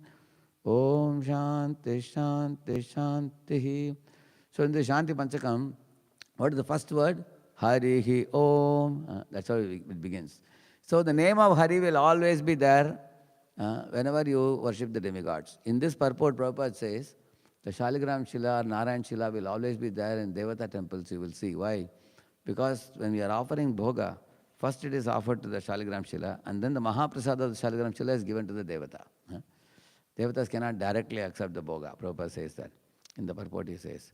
Om Shanti Shanti Shanti. So in the Shanti Panchakam, what is the first word? Harihi Om. That's how it begins. So the name of Hari will always be there whenever you worship the demigods. In this purport, Prabhupada says, the Shaligram Shila or Narayan Shila will always be there in Devata temples, you will see. Why? Because when we are offering bhoga, first it is offered to the Shaligram Shila, and then the Mahaprasada of the Shaligram Shila is given to the Devata. Devatas cannot directly accept the bhoga. Prabhupada says that. In the purport he says.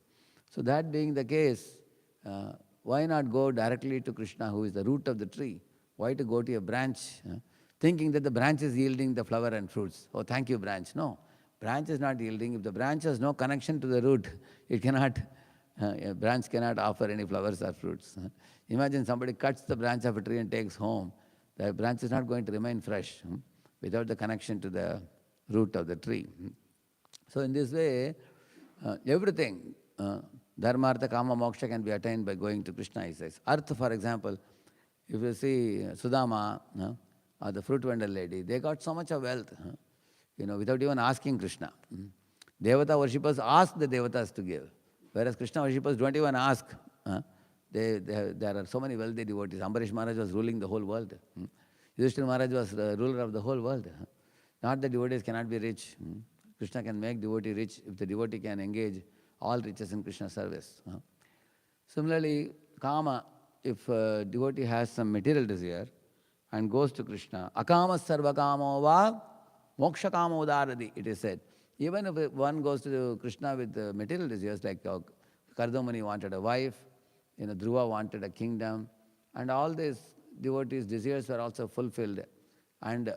So that being the case, why not go directly to Krishna, who is the root of the tree? Why to go to a branch, thinking that the branch is yielding the flower and fruits? Oh, thank you, branch. No, branch is not yielding. If the branch has no connection to the root, it cannot, a branch cannot offer any flowers or fruits. Imagine somebody cuts the branch of a tree and takes home. The branch is not going to remain fresh without the connection to the root of the tree. So in this way, everything, Dharma, Artha, Kama, Moksha can be attained by going to Krishna, he says. Artha, for example, if you see Sudama, or the fruit vendor lady, they got so much of wealth, without even asking Krishna. Devata worshippers ask the devatas to give, whereas Krishna worshippers don't even ask. There are so many wealthy devotees. Ambarish Maharaj was ruling the whole world. Yudhishthira Maharaj was the ruler of the whole world. Not that devotees cannot be rich. Krishna can make devotee rich if the devotee can engage all riches in Krishna's service. Similarly, Kama, if a devotee has some material desire and goes to Krishna, Akama sarva kamo va moksha kamo udaradi, it is said. Even if one goes to Krishna with material desires, like Kardamani wanted a wife, Dhruva wanted a kingdom, and all these devotees' desires were also fulfilled. And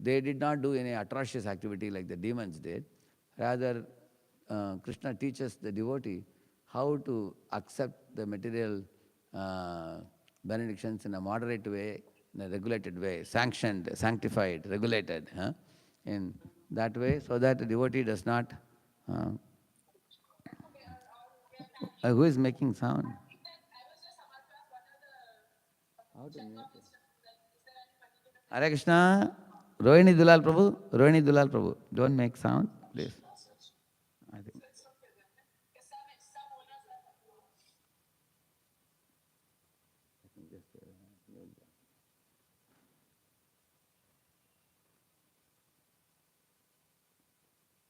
they did not do any atrocious activity like the demons did. Rather, Krishna teaches the devotee how to accept the material benedictions in a moderate way, in a regulated way, sanctioned, sanctified, regulated, in that way, so that the devotee does not... who is making sound? How to mute it? Hare Krishna, Rohini Dulal Prabhu, Rohini Dulal Prabhu, don't make sound, please. I think.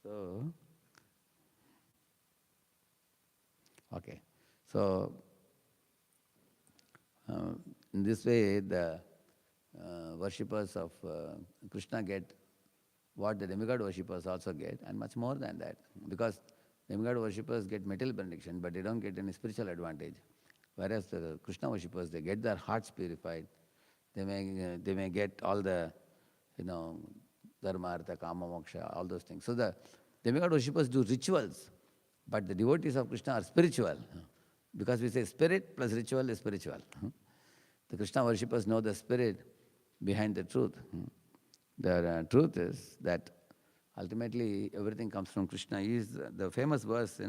So, okay. So, in this way, the worshippers of Krishna get what the demigod worshippers also get, and much more than that. Because demigod worshippers get material benediction, but they don't get any spiritual advantage. Whereas the Krishna worshippers, they get their hearts purified. They may get all the, dharma, artha, kama, moksha, all those things. So the demigod worshippers do rituals, but the devotees of Krishna are spiritual. Because we say spirit plus ritual is spiritual. The Krishna worshippers know the spirit behind the truth. The truth is that ultimately everything comes from Krishna. He is the famous verse,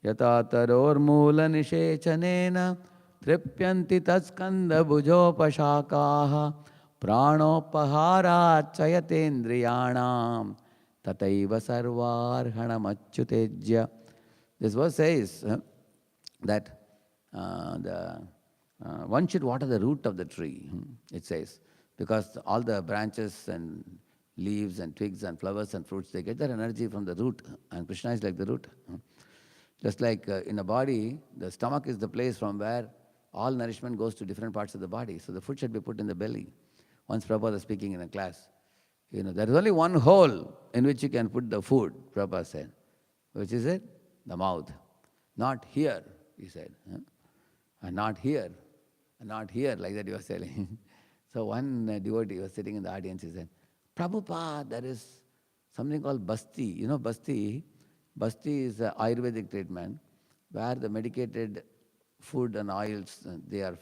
Yata taror mula nishechanena tripyanti tatskanda bhujopashakaha pranopaharat chayatendriyanam tataiva sarvarhanam achyutejya. This verse says that one should water the root of the tree, it says, because all the branches and leaves and twigs and flowers and fruits, they get their energy from the root, and Krishna is like the root. Just like in a body, the stomach is the place from where all nourishment goes to different parts of the body. So the food should be put in the belly. Once Prabhupada was speaking in a class, there is only one hole in which you can put the food, Prabhupada said. Which is it? The mouth. Not here, he said. And not here. And not here, like that he was telling. So one devotee was sitting in the audience, he said, Prabhupada, there is something called basti. You know basti? Basti is an Ayurvedic treatment where the medicated food and oils, they are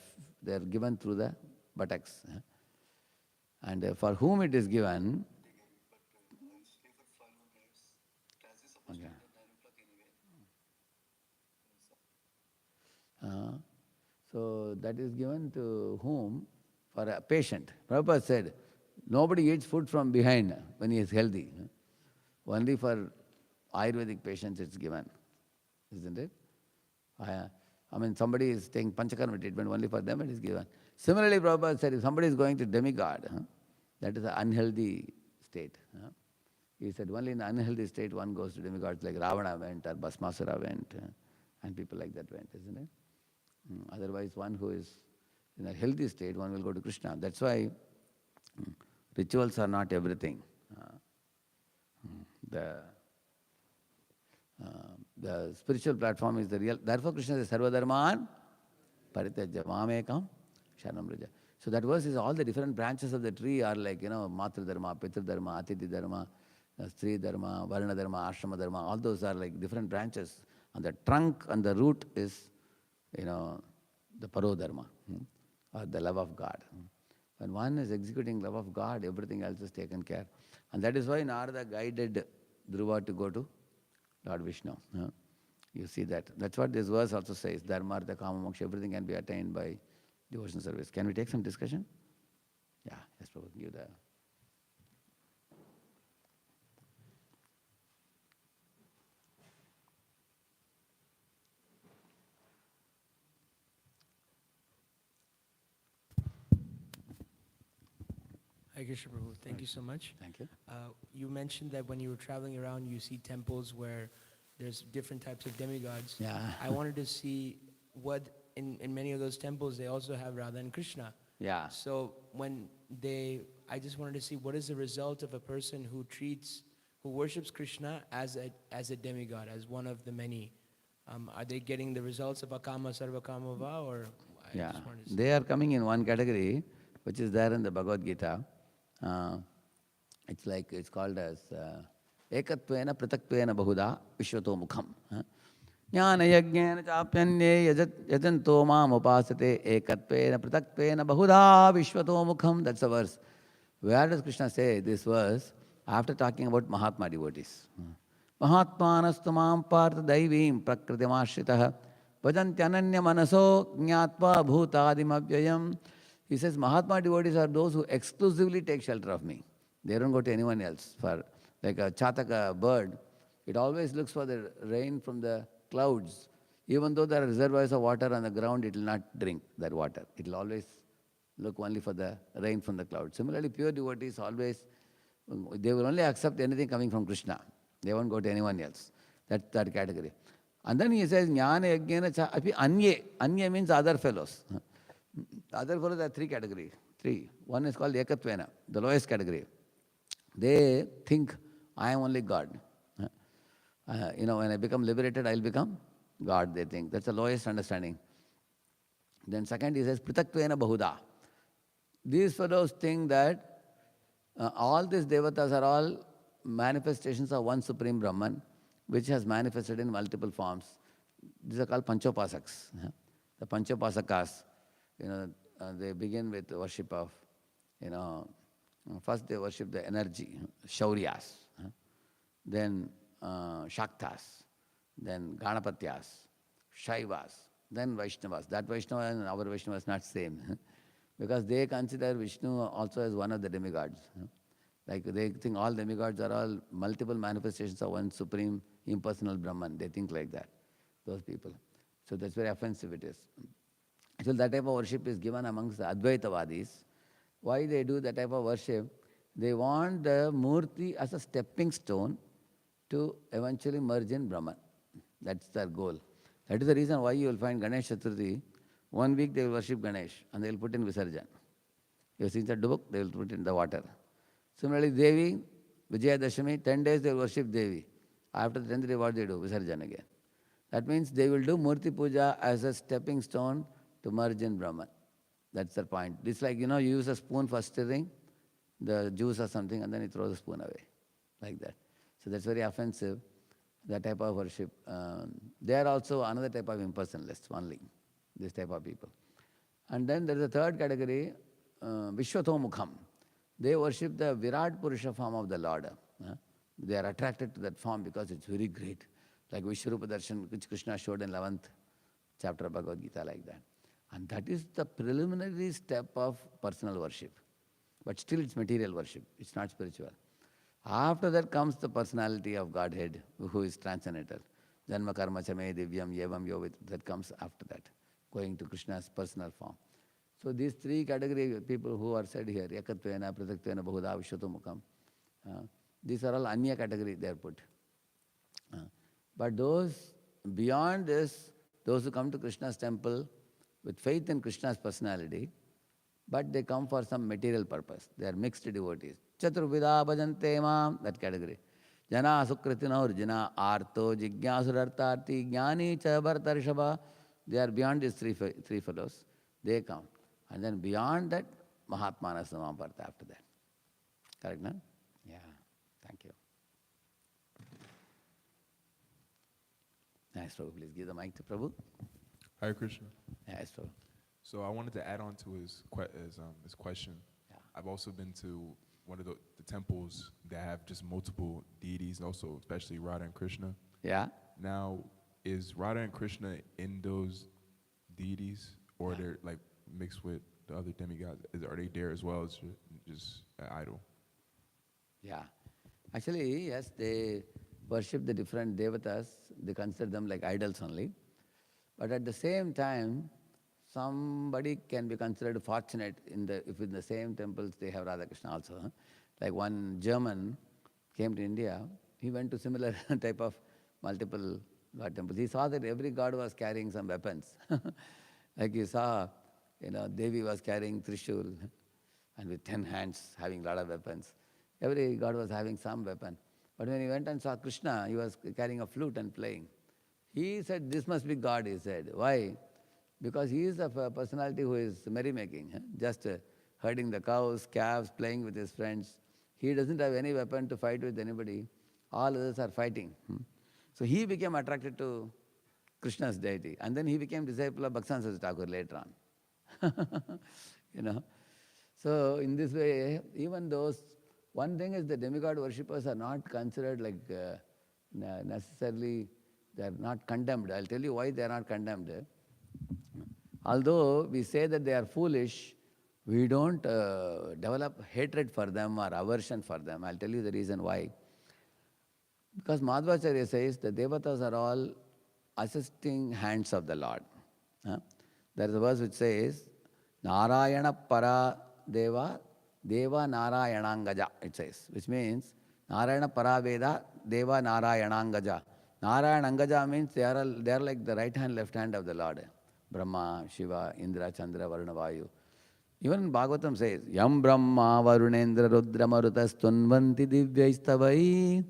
given through the buttocks. And for whom it is given, okay. So that is given to whom? For a patient. Prabhupada said, nobody eats food from behind when he is healthy. Only for Ayurvedic patients it's given, isn't it? Somebody is taking Panchakarma treatment, only for them it is given. Similarly, Prabhupada said, if somebody is going to demigod, that is an unhealthy state. He said, only in an unhealthy state one goes to demigods, like Ravana went or Bhasmasura went, and people like that went, isn't it? Otherwise, one who is in a healthy state, one will go to Krishna. That's why rituals are not everything. The spiritual platform is the real. Therefore, Krishna says, Sarva Dharman Parityaja Mamekam Sharanam Vraja. So that verse is all the different branches of the tree are like, Matra Dharma, Pitra Dharma, Atiti Dharma, Stri Dharma, Varna Dharma, Ashrama Dharma. All those are like different branches. And the trunk and the root is, the Paro Dharma, or the love of God. When one is executing love of God, everything else is taken care. And that is why Narada guided Dhruva to go to Lord Vishnu. You see that. That's what this verse also says. Dharma, artha, kama, moksha, everything can be attained by devotional service. Can we take some discussion? Yeah, yes, Prabhu, give the... Hare Krishna Prabhu, thank you so much. Thank you. You mentioned that when you were traveling around, you see temples where there's different types of demigods. Yeah. I wanted to see what, in many of those temples, they also have Radha and Krishna. Yeah. So I just wanted to see what is the result of a person who worships Krishna as a demigod, as one of the many. Are they getting the results of Akama Sarvakama Va, or? Yeah, they are coming in one category, which is there in the Bhagavad Gita. It's called as Ekatvena Pratatvena Bahuda Vishwato Mukham. Jnana Yajnana Chapyanye Yajanto Mam Upasate Ekatvena Pratatvena Bahuda Vishwato Mukham. That's a verse. Where does Krishna say this verse? After talking about Mahatma devotees. Mahatmanastu mam partha daivim prakritimashritaha vajanti manaso jnatva bhutadim avyayam. He says, Mahatma devotees are those who exclusively take shelter of me. They don't go to anyone else. For like a chataka bird, it always looks for the rain from the clouds. Even though there are reservoirs of water on the ground, it will not drink that water. It will always look only for the rain from the clouds. Similarly, pure devotees always, they will only accept anything coming from Krishna. They won't go to anyone else. That's that category. And then he says, Jnana yajnana cha api anye. Anye means other fellows. Other fellows are three categories. Three. One is called Ekatvena, the lowest category. They think, I am only God. When I become liberated, I'll become God, they think. That's the lowest understanding. Then second, he says, Pritatvena Bahuda. These fellows think that all these devatas are all manifestations of one supreme Brahman, which has manifested in multiple forms. These are called Panchopasaks. The Panchopasakas, they begin with worship of, first they worship the energy, Shauryas, then Shaktas, then Ganapatyas, Shaivas, then Vaishnavas. That Vaishnava and our Vaishnava is not same. Because they consider Vishnu also as one of the demigods. Like they think all demigods are all multiple manifestations of one supreme impersonal Brahman. They think like that, those people. So that's very offensive it is. So that type of worship is given amongst the Advaitavadis. Why they do that type of worship? They want the Murti as a stepping stone to eventually merge in Brahman. That's their goal. That is the reason why you will find Ganesh Chaturthi. 1 week they will worship Ganesh and they will put in Visarjan. You have seen the dubuk, they will put in the water. Similarly, Devi, Vijayadashami, 10 days they will worship Devi. After the 10th day, what they do? Visarjan again. That means they will do Murti Puja as a stepping stone to merge in Brahman. That's their point. It's like, you use a spoon for stirring the juice or something and then you throw the spoon away. Like that. So that's very offensive, that type of worship. They are also another type of impersonalists only, this type of people. And then there is a third category, Vishwato Mukham. They worship the Virat Purusha form of the Lord. They are attracted to that form because it's very great. Like Vishwarupa Darshan, which Krishna showed in 11th chapter of Bhagavad Gita, like that. And that is the preliminary step of personal worship. But still it's material worship. It's not spiritual. After that comes the personality of Godhead, who is transcendental. Janma karma chame divyam yevam yovit. That comes after that, going to Krishna's personal form. So these three category of people who are said here, Ekatvena, Pratatvena, Bahuda, Vishwato Mukham, these are all Anya category they are put. But those beyond this, those who come to Krishna's temple with faith in Krishna's personality, but they come for some material purpose. They are mixed devotees. Chaturvida bhajante mam, that category. Jana sukritino urjana arto jigyasurartarti jnani cha bhartarishaba. They are beyond these three fellows. They come. And then beyond that, Mahatmanas Namapartha after that. Correct, no? Yeah. Thank you. Nice, Prabhu. Please give the mic to Prabhu. Hare Krishna. Yes, Prabhu. So I wanted to add on to his question. Yeah. I've also been to one of the temples that have just multiple deities, also especially Radha and Krishna. Yeah. Now, is Radha and Krishna in those deities, or they're like mixed with the other demigods? Are they there as well as just an idol? Yeah. Actually, yes, they worship the different devatas. They consider them like idols only. But at the same time, somebody can be considered fortunate if in the same temples they have Radha Krishna also. Huh? Like one German came to India, he went to similar type of multiple god temples. He saw that every god was carrying some weapons. Like he saw, Devi was carrying Trishul and with 10 hands having a lot of weapons. Every god was having some weapon. But when he went and saw Krishna, he was carrying a flute and playing. He said, this must be God, he said. Why? Because he is a personality who is merrymaking, just herding the cows, calves, playing with his friends. He doesn't have any weapon to fight with anybody. All others are fighting. So he became attracted to Krishna's deity. And then he became disciple of Bhaksan Thakur later on. you know. So in this way, even those, one thing is the demigod worshippers are not considered like necessarily, they are not condemned. I'll tell you why they are not condemned. Although we say that they are foolish, we don't develop hatred for them or aversion for them. I'll tell you the reason why. Because Madhvacharya says the devatas are all assisting hands of the Lord. There is a verse which says, Narayana para deva, deva narayanangaja, it says, which means Narayana para veda, deva narayanangaja. Narayanangaja means they are like the right hand, left hand of the Lord. Brahma, Shiva, Indra, Chandra, Varuna, Vayu. Even Bhāgavatam says, Yam Brahma, Varunendra, Rudra, Marutas, Tunvanti, Divyaistavai,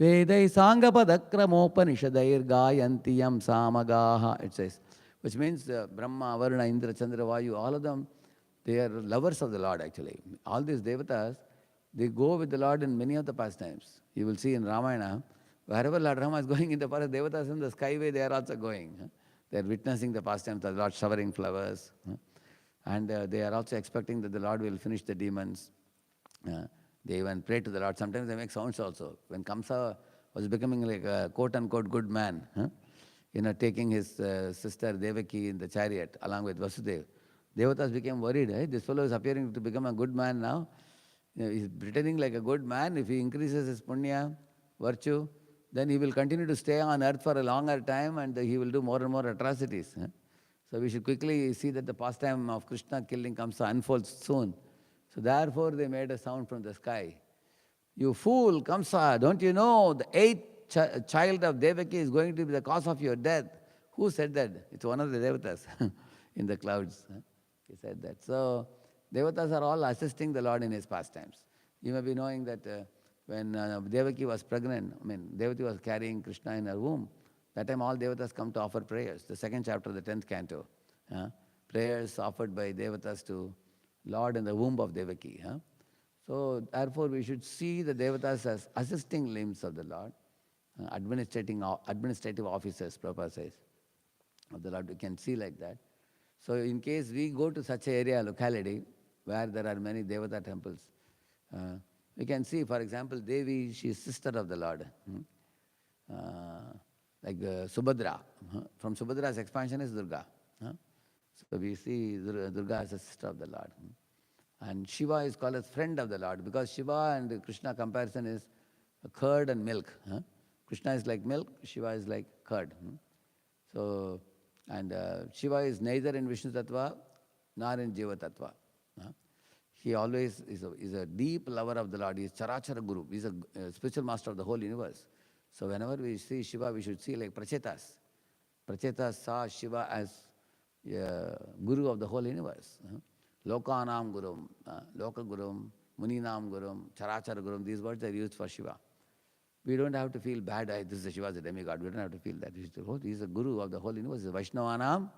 Vedai, Sangapadakramopanishadair, Gayanti, Yam Samagaha, it says. Which means Brahma, Varuna, Indra, Chandra, Vayu, all of them, they are lovers of the Lord actually. All these devatas, they go with the Lord in many of the pastimes. You will see in Ramayana, wherever Lord Rama is going in the forest, devatas in the skyway, they are also going. They are witnessing the pastimes of the Lord showering flowers. And they are also expecting that the Lord will finish the demons. They even pray to the Lord. Sometimes they make sounds also. When Kamsa was becoming like a quote-unquote good man, taking his sister Devaki in the chariot along with Vasudeva, Devatas became worried. Hey, this fellow is appearing to become a good man now. He's pretending like a good man. If he increases his punya, virtue, then he will continue to stay on earth for a longer time and he will do more and more atrocities. So we should quickly see that the pastime of Krishna killing Kamsa unfolds soon. So therefore they made a sound from the sky. You fool, Kamsa, don't you know the eighth child of Devaki is going to be the cause of your death? Who said that? It's one of the devatas in the clouds. He said that. So devatas are all assisting the Lord in his pastimes. You may be knowing that when Devaki was pregnant, Devaki was carrying Krishna in her womb. That time all devatas come to offer prayers. The second chapter of the 10th canto. Prayers offered by devatas to Lord in the womb of Devaki. So therefore we should see the devatas as assisting limbs of the Lord, administrative officers, Prabhupada says, of the Lord. We can see like that. So in case we go to such an area, locality, where there are many devata temples, we can see, for example, Devi, she is sister of the Lord. Like Subhadra. From Subhadra's expansion is Durga. So we see Durga as a sister of the Lord. And Shiva is called as friend of the Lord because Shiva and Krishna comparison is curd and milk. Krishna is like milk, Shiva is like curd. So, and Shiva is neither in Vishnu Tattva nor in Jiva Tattva. He always is a deep lover of the Lord. He is Charachara Guru. He is a spiritual master of the whole universe. So whenever we see Shiva, we should see like Prachetas. Prachetas saw Shiva as Guru of the whole universe. Lokanam Gurum, Loka Gurum, Muninam Gurum, Charachara Gurum, these words are used for Shiva. We don't have to feel bad, this is Shiva is a demigod. We don't have to feel that. He is a Guru of the whole universe. He is Vaishnavanam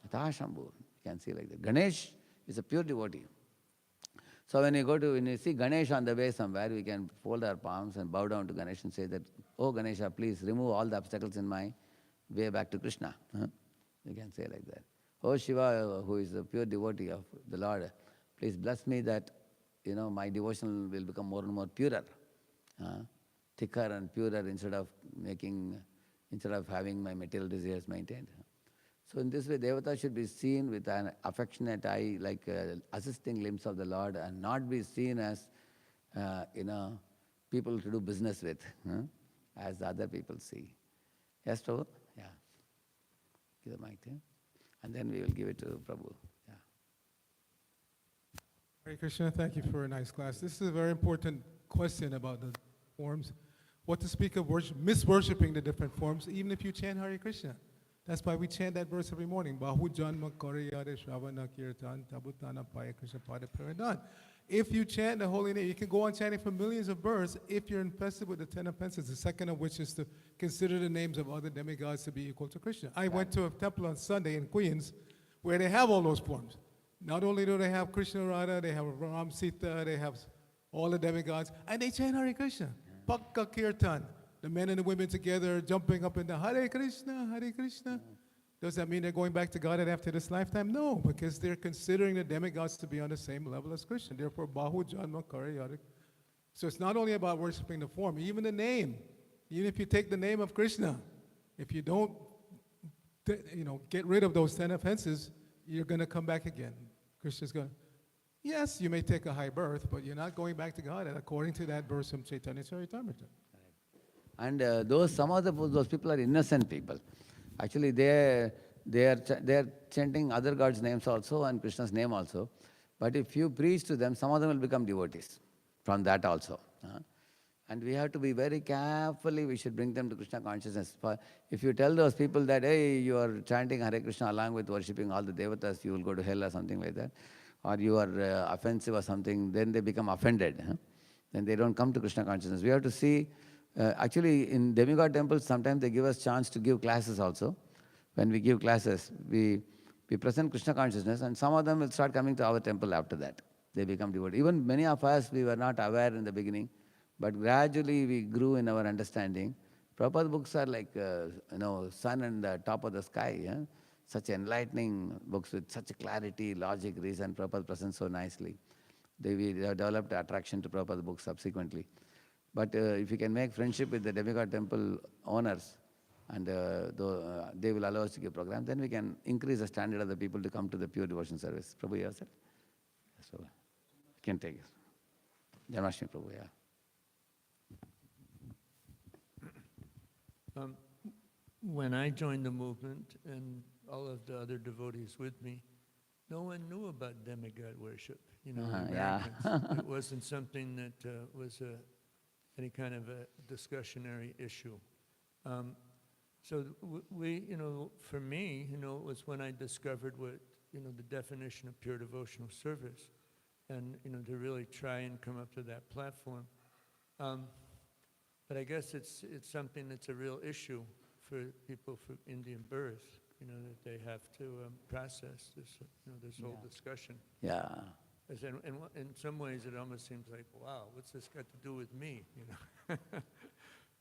Atashambhu. You can see like that. Ganesh is a pure devotee. So when you see Ganesh on the way somewhere, we can fold our palms and bow down to Ganesh and say that, oh Ganesha, please remove all the obstacles in my way back to Krishna. You can say like that. Oh Shiva, who is a pure devotee of the Lord, please bless me that, my devotion will become more and more purer, thicker and purer instead of making, instead of having my material desires maintained. So in this way, Devata should be seen with an affectionate eye, like assisting limbs of the Lord, and not be seen as, people to do business with, as the other people see. Yes, Prabhu? Yeah. Give the mic to him. And then we will give it to Prabhu. Yeah. Hare Krishna, thank you for a nice class. This is a very important question about the forms. What to speak of misworshipping the different forms, even if you chant Hare Krishna. That's why we chant that verse every morning. Bahu janma koriyare shravana kirtan tabutana paya krishna pada paridan. If you chant the holy name, you can go on chanting for millions of births if you're infested with the 10 offenses, the second of which is to consider the names of other demigods to be equal to Krishna. I went to a temple on Sunday in Queens where they have all those forms. Not only do they have Krishna Radha, they have Ram Sita, they have all the demigods, and they chant Hare Krishna. Pakka Kirtan, the men and the women together jumping up in the Hare Krishna, Hare Krishna. Does that mean they're going back to God after this lifetime? No, because they're considering the demigods to be on the same level as Krishna. Therefore, Bahu Janma Karayada. So it's not only about worshiping the form, even the name. Even if you take the name of Krishna, if you don't get rid of those 10 offenses, you're going to come back again. Krishna's going to, yes, you may take a high birth, but you're not going back to God, according to that verse from Chaitanya Charitamrita. And some of those people are innocent people. Actually, they are chanting other gods' names also and Krishna's name also. But if you preach to them, some of them will become devotees from that also. And we have to be very carefully, we should bring them to Krishna consciousness. If you tell those people that, hey, you are chanting Hare Krishna along with worshipping all the devatas, you will go to hell or something like that, or you are offensive or something, then they become offended. Then they don't come to Krishna consciousness. We have to see, actually in demigod temples, sometimes they give us chance to give classes also. When we give classes, we present Krishna consciousness, and some of them will start coming to our temple after that. They become devotees. Even many of us, we were not aware in the beginning, but gradually we grew in our understanding. Prabhupada books are like, sun and the top of the sky. Such enlightening books with such clarity, logic, reason. Prabhupada presents so nicely. We developed attraction to Prabhupada books subsequently. But if you can make friendship with the demigod temple owners, and they will allow us to give program, then we can increase the standard of the people to come to the pure devotion service. Prabhu, yourself? So, you can take it. Janmashtami, Prabhu, yeah. When I joined the movement, and all of the other devotees with me, no one knew about demigod worship. Americans. It wasn't something that was any kind of a discussionary issue. So we, for me, it was when I discovered what, the definition of pure devotional service, and, to really try and come up to that platform. But I guess it's something that's a real issue for people from Indian birth, that they have to process this, this whole discussion. Yeah. In some ways, it almost seems like, wow, what's this got to do with me?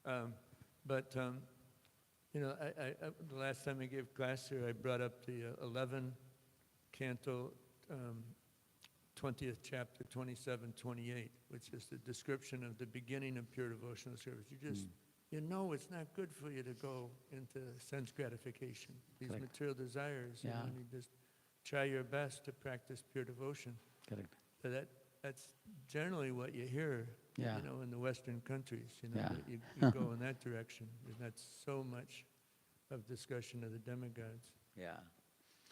The last time I gave class here, I brought up the 11 canto, 20th chapter, 27, 28, which is the description of the beginning of pure devotional service. You just, it's not good for you to go into sense gratification, these Correct. Material desires. Yeah. You just try your best to practice pure devotion. Correct. So that's generally what you hear, Yeah. in the Western countries. Yeah. That you go in that direction. There's not so much of discussion of the demigods. Yeah.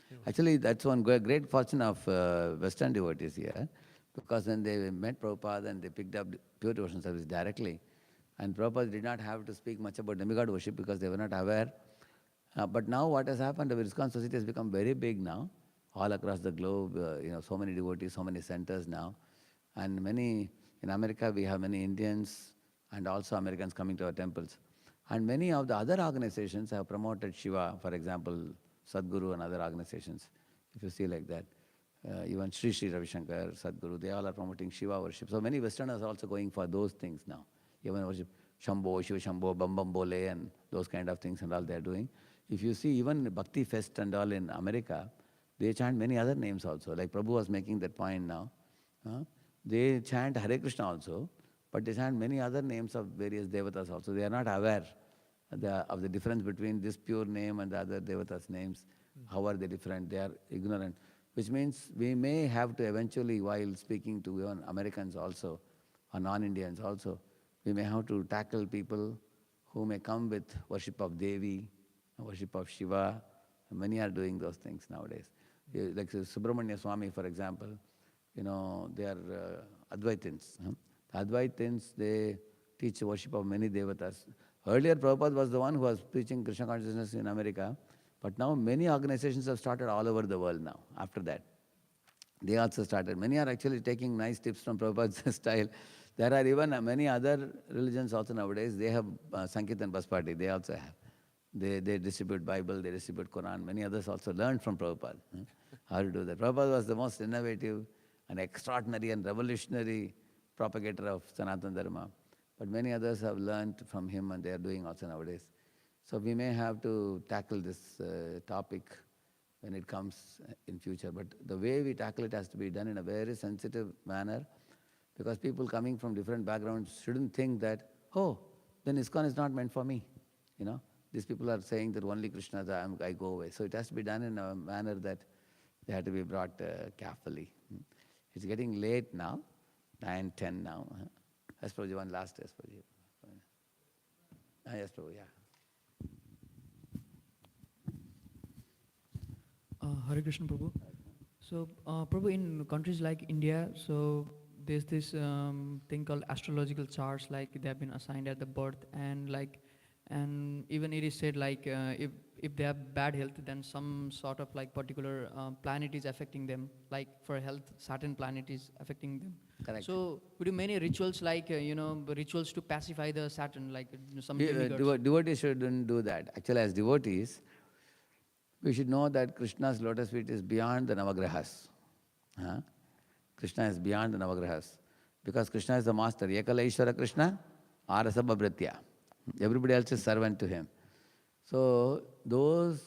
You know. Actually, that's one great fortune of Western devotees here, because when they met Prabhupada and they picked up pure devotion service directly, and Prabhupada did not have to speak much about demigod worship because they were not aware. But now what has happened, the ISKCON society has become very big now, all across the globe, so many devotees, so many centers now. And in America we have many Indians and also Americans coming to our temples. And many of the other organizations have promoted Shiva, for example, Sadhguru and other organizations, if you see like that. Even Sri Ravi Shankar, Sadhguru, they all are promoting Shiva worship. So many Westerners are also going for those things now. Even worship Shambho, Shiva Shambho, Bam Bam Bole and those kind of things and all they are doing. If you see even Bhakti Fest and all in America, they chant many other names also. Like Prabhu was making that point now. They chant Hare Krishna also, but they chant many other names of various devatas also. They are not aware. of the difference between this pure name and the other devatas names. How are they different? They are ignorant. Which means we may have to eventually, while speaking to even Americans also, or non-Indians also, we may have to tackle people who may come with worship of Devi, worship of Shiva. Many are doing those things nowadays. Like Subramanya Swami, for example, they are Advaitins. The Advaitins, they teach worship of many devatas. Earlier, Prabhupada was the one who was preaching Krishna consciousness in America, but now many organizations have started all over the world now, after that. They also started. Many are actually taking nice tips from Prabhupada's style. There are even many other religions also nowadays. They have Sankirtan Bus Party. They also have. They distribute Bible, they distribute Quran. Many others also learned from Prabhupada how to do that. Prabhupada was the most innovative and extraordinary and revolutionary propagator of Sanatana Dharma. But many others have learned from him and they are doing also nowadays. So we may have to tackle this topic when it comes in future. But the way we tackle it has to be done in a very sensitive manner, because people coming from different backgrounds shouldn't think that, oh, then ISKCON is not meant for me. These people are saying that only Krishna, I go away. So it has to be done in a manner that they have to be brought carefully. It's getting late now, 9:10 now. Yes, Prabhuji, one last test, Prabhuji. Yes, Prabhu, yeah. Hare Krishna, Prabhu. So, Prabhu, in countries like India, so there's this thing called astrological charts, like they have been assigned at the birth, and even it is said like if they have bad health, then some sort of like particular planet is affecting them. Like for health, certain planet is affecting them. Correct. So, we do many rituals like rituals to pacify the Saturn, like some demigods. Devotees shouldn't do that. Actually, as devotees, we should know that Krishna's lotus feet is beyond the Navagrahas. Krishna is beyond the Navagrahas. Because Krishna is the master. Ekala Ishvara Krishna, Arasabhabhritya. Everybody else is servant to him. So those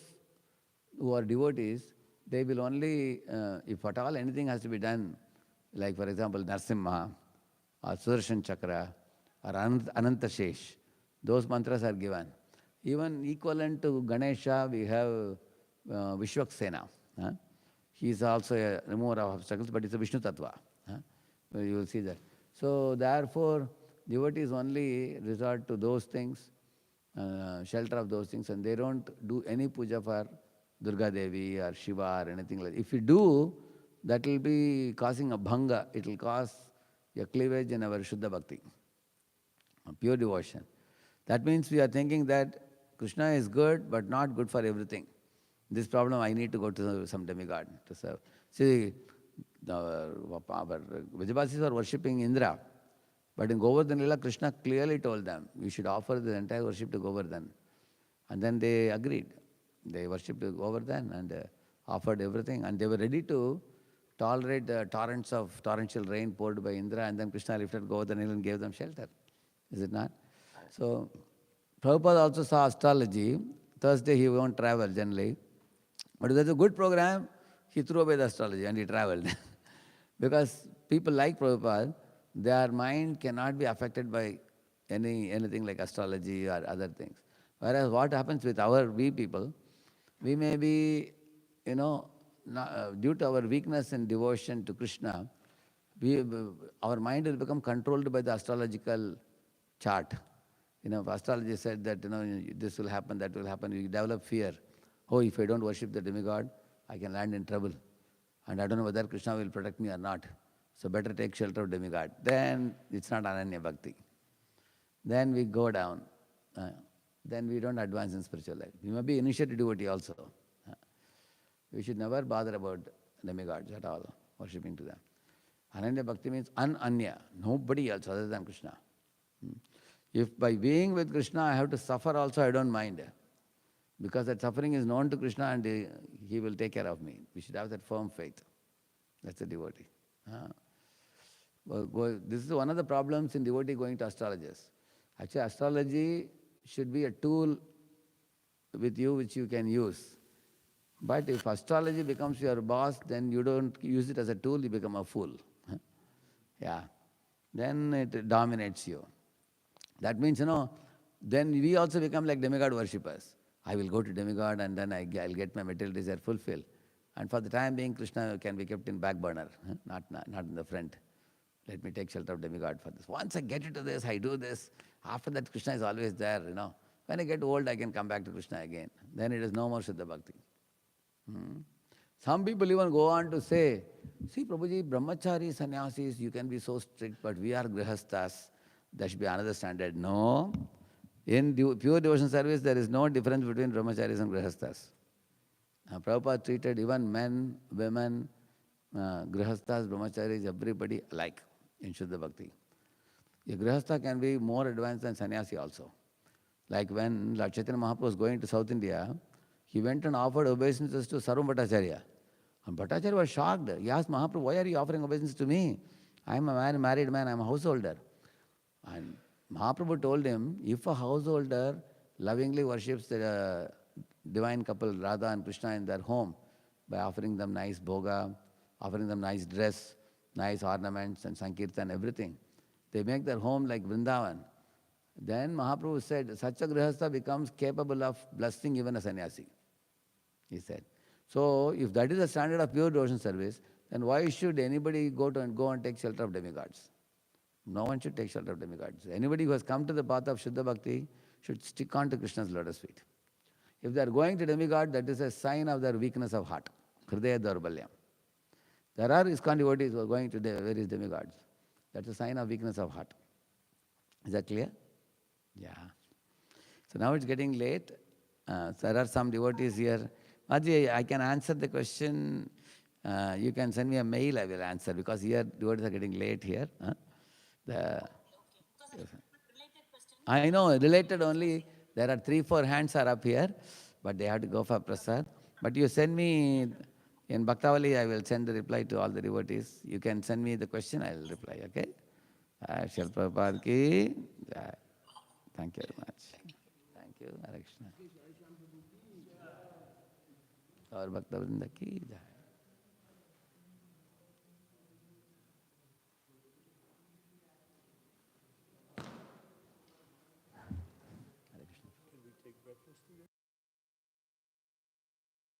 who are devotees, they will only, if at all anything has to be done, like for example Narsimha, or Sudarshan Chakra, or Anantashesh, those mantras are given. Even equivalent to Ganesha, we have Vishwaksena. He is also a remover of obstacles, but it's a Vishnu Tattva. You will see that. So therefore, devotees only resort to those things, shelter of those things, and they don't do any puja for Durga Devi or Shiva or anything like that. If you do, that will be causing a bhanga. It will cause a cleavage in our Shuddha Bhakti, a pure devotion. That means we are thinking that Krishna is good, but not good for everything. This problem, I need to go to some demigod to serve. See, our Vijayvasis are worshipping Indra. But in Govardhan Lila, Krishna clearly told them, you should offer the entire worship to Govardhan. And then they agreed. They worshipped Govardhan and offered everything. And they were ready to tolerate the torrents of torrential rain poured by Indra. And then Krishna lifted Govardhan Hill and gave them shelter. Is it not? So, Prabhupada also saw astrology. Thursday he won't travel generally. But if there's a good program, he threw away the astrology and he traveled. Because people like Prabhupada, their mind cannot be affected by anything like astrology or other things. Whereas what happens with we people, we may be, due to our weakness and devotion to Krishna, our mind will become controlled by the astrological chart. If astrology said that, this will happen, that will happen, you develop fear. Oh, if I don't worship the demigod, I can land in trouble. And I don't know whether Krishna will protect me or not. So better take shelter of demigod. Then it's not Ananya Bhakti. Then we go down. Then we don't advance in spiritual life. We may be initiated devotee also. We should never bother about demigods at all, worshipping to them. Ananya Bhakti means ananya, nobody else other than Krishna. If by being with Krishna I have to suffer also, I don't mind. Because that suffering is known to Krishna and he will take care of me. We should have that firm faith. That's a devotee. This is one of the problems in devotee going to astrologers. Actually, astrology should be a tool with you which you can use. But if astrology becomes your boss, then you don't use it as a tool, you become a fool. Then it dominates you. That means, then we also become like demigod worshippers. I will go to demigod and then I'll get my material desire fulfilled. And for the time being, Krishna can be kept in back burner, not in the front. Let me take shelter of demigod for this. Once I get into this, I do this. After that, Krishna is always there, When I get old, I can come back to Krishna again. Then it is no more Shuddha Bhakti. Some people even go on to say, see, Prabhuji, brahmachari, sannyasis, you can be so strict, but we are grihasthas. There should be another standard. No. In pure devotion service, there is no difference between brahmacharis and grihasthas. Prabhupada treated even men, women, grihasthas, brahmacharis, everybody alike in Shuddha Bhakti. A grihastha can be more advanced than sannyasi also. Like when Lord Chaitanya Mahaprabhu was going to South India, he went and offered obeisances to Sarva Bhattacharya. And Bhattacharya was shocked. He asked Mahaprabhu, why are you offering obeisances to me? I am a married man, I am a householder. And Mahaprabhu told him, if a householder lovingly worships the divine couple Radha and Krishna in their home by offering them nice bhoga, offering them nice dress, nice ornaments and sankirtan, everything, they make their home like Vrindavan. Then Mahaprabhu said, such a grihastha becomes capable of blessing even a sannyasi, he said. So, if that is the standard of pure devotion service, then why should anybody go and take shelter of demigods? No one should take shelter of demigods. Anybody who has come to the path of Shuddha Bhakti should stick on to Krishna's lotus feet. If they are going to demigod, that is a sign of their weakness of heart. Hridaya Daurbalyam. There are ISKCON devotees who are going to various demigods. That's a sign of weakness of heart. Is that clear? Yeah. So now it's getting late. So there are some devotees here. Maji, I can answer the question. You can send me a mail, I will answer, because here devotees are getting late here. I know, related only. There are 3-4 hands are up here, but they have to go for prasad. But you send me in Bhaktavali, I will send the reply to all the devotees. You can send me the question, I will reply, okay? Shri Prabhupada ki jai. Thank you very much. Thank you, Hare Krishna. Aur Bhakta Vrinda ki jai.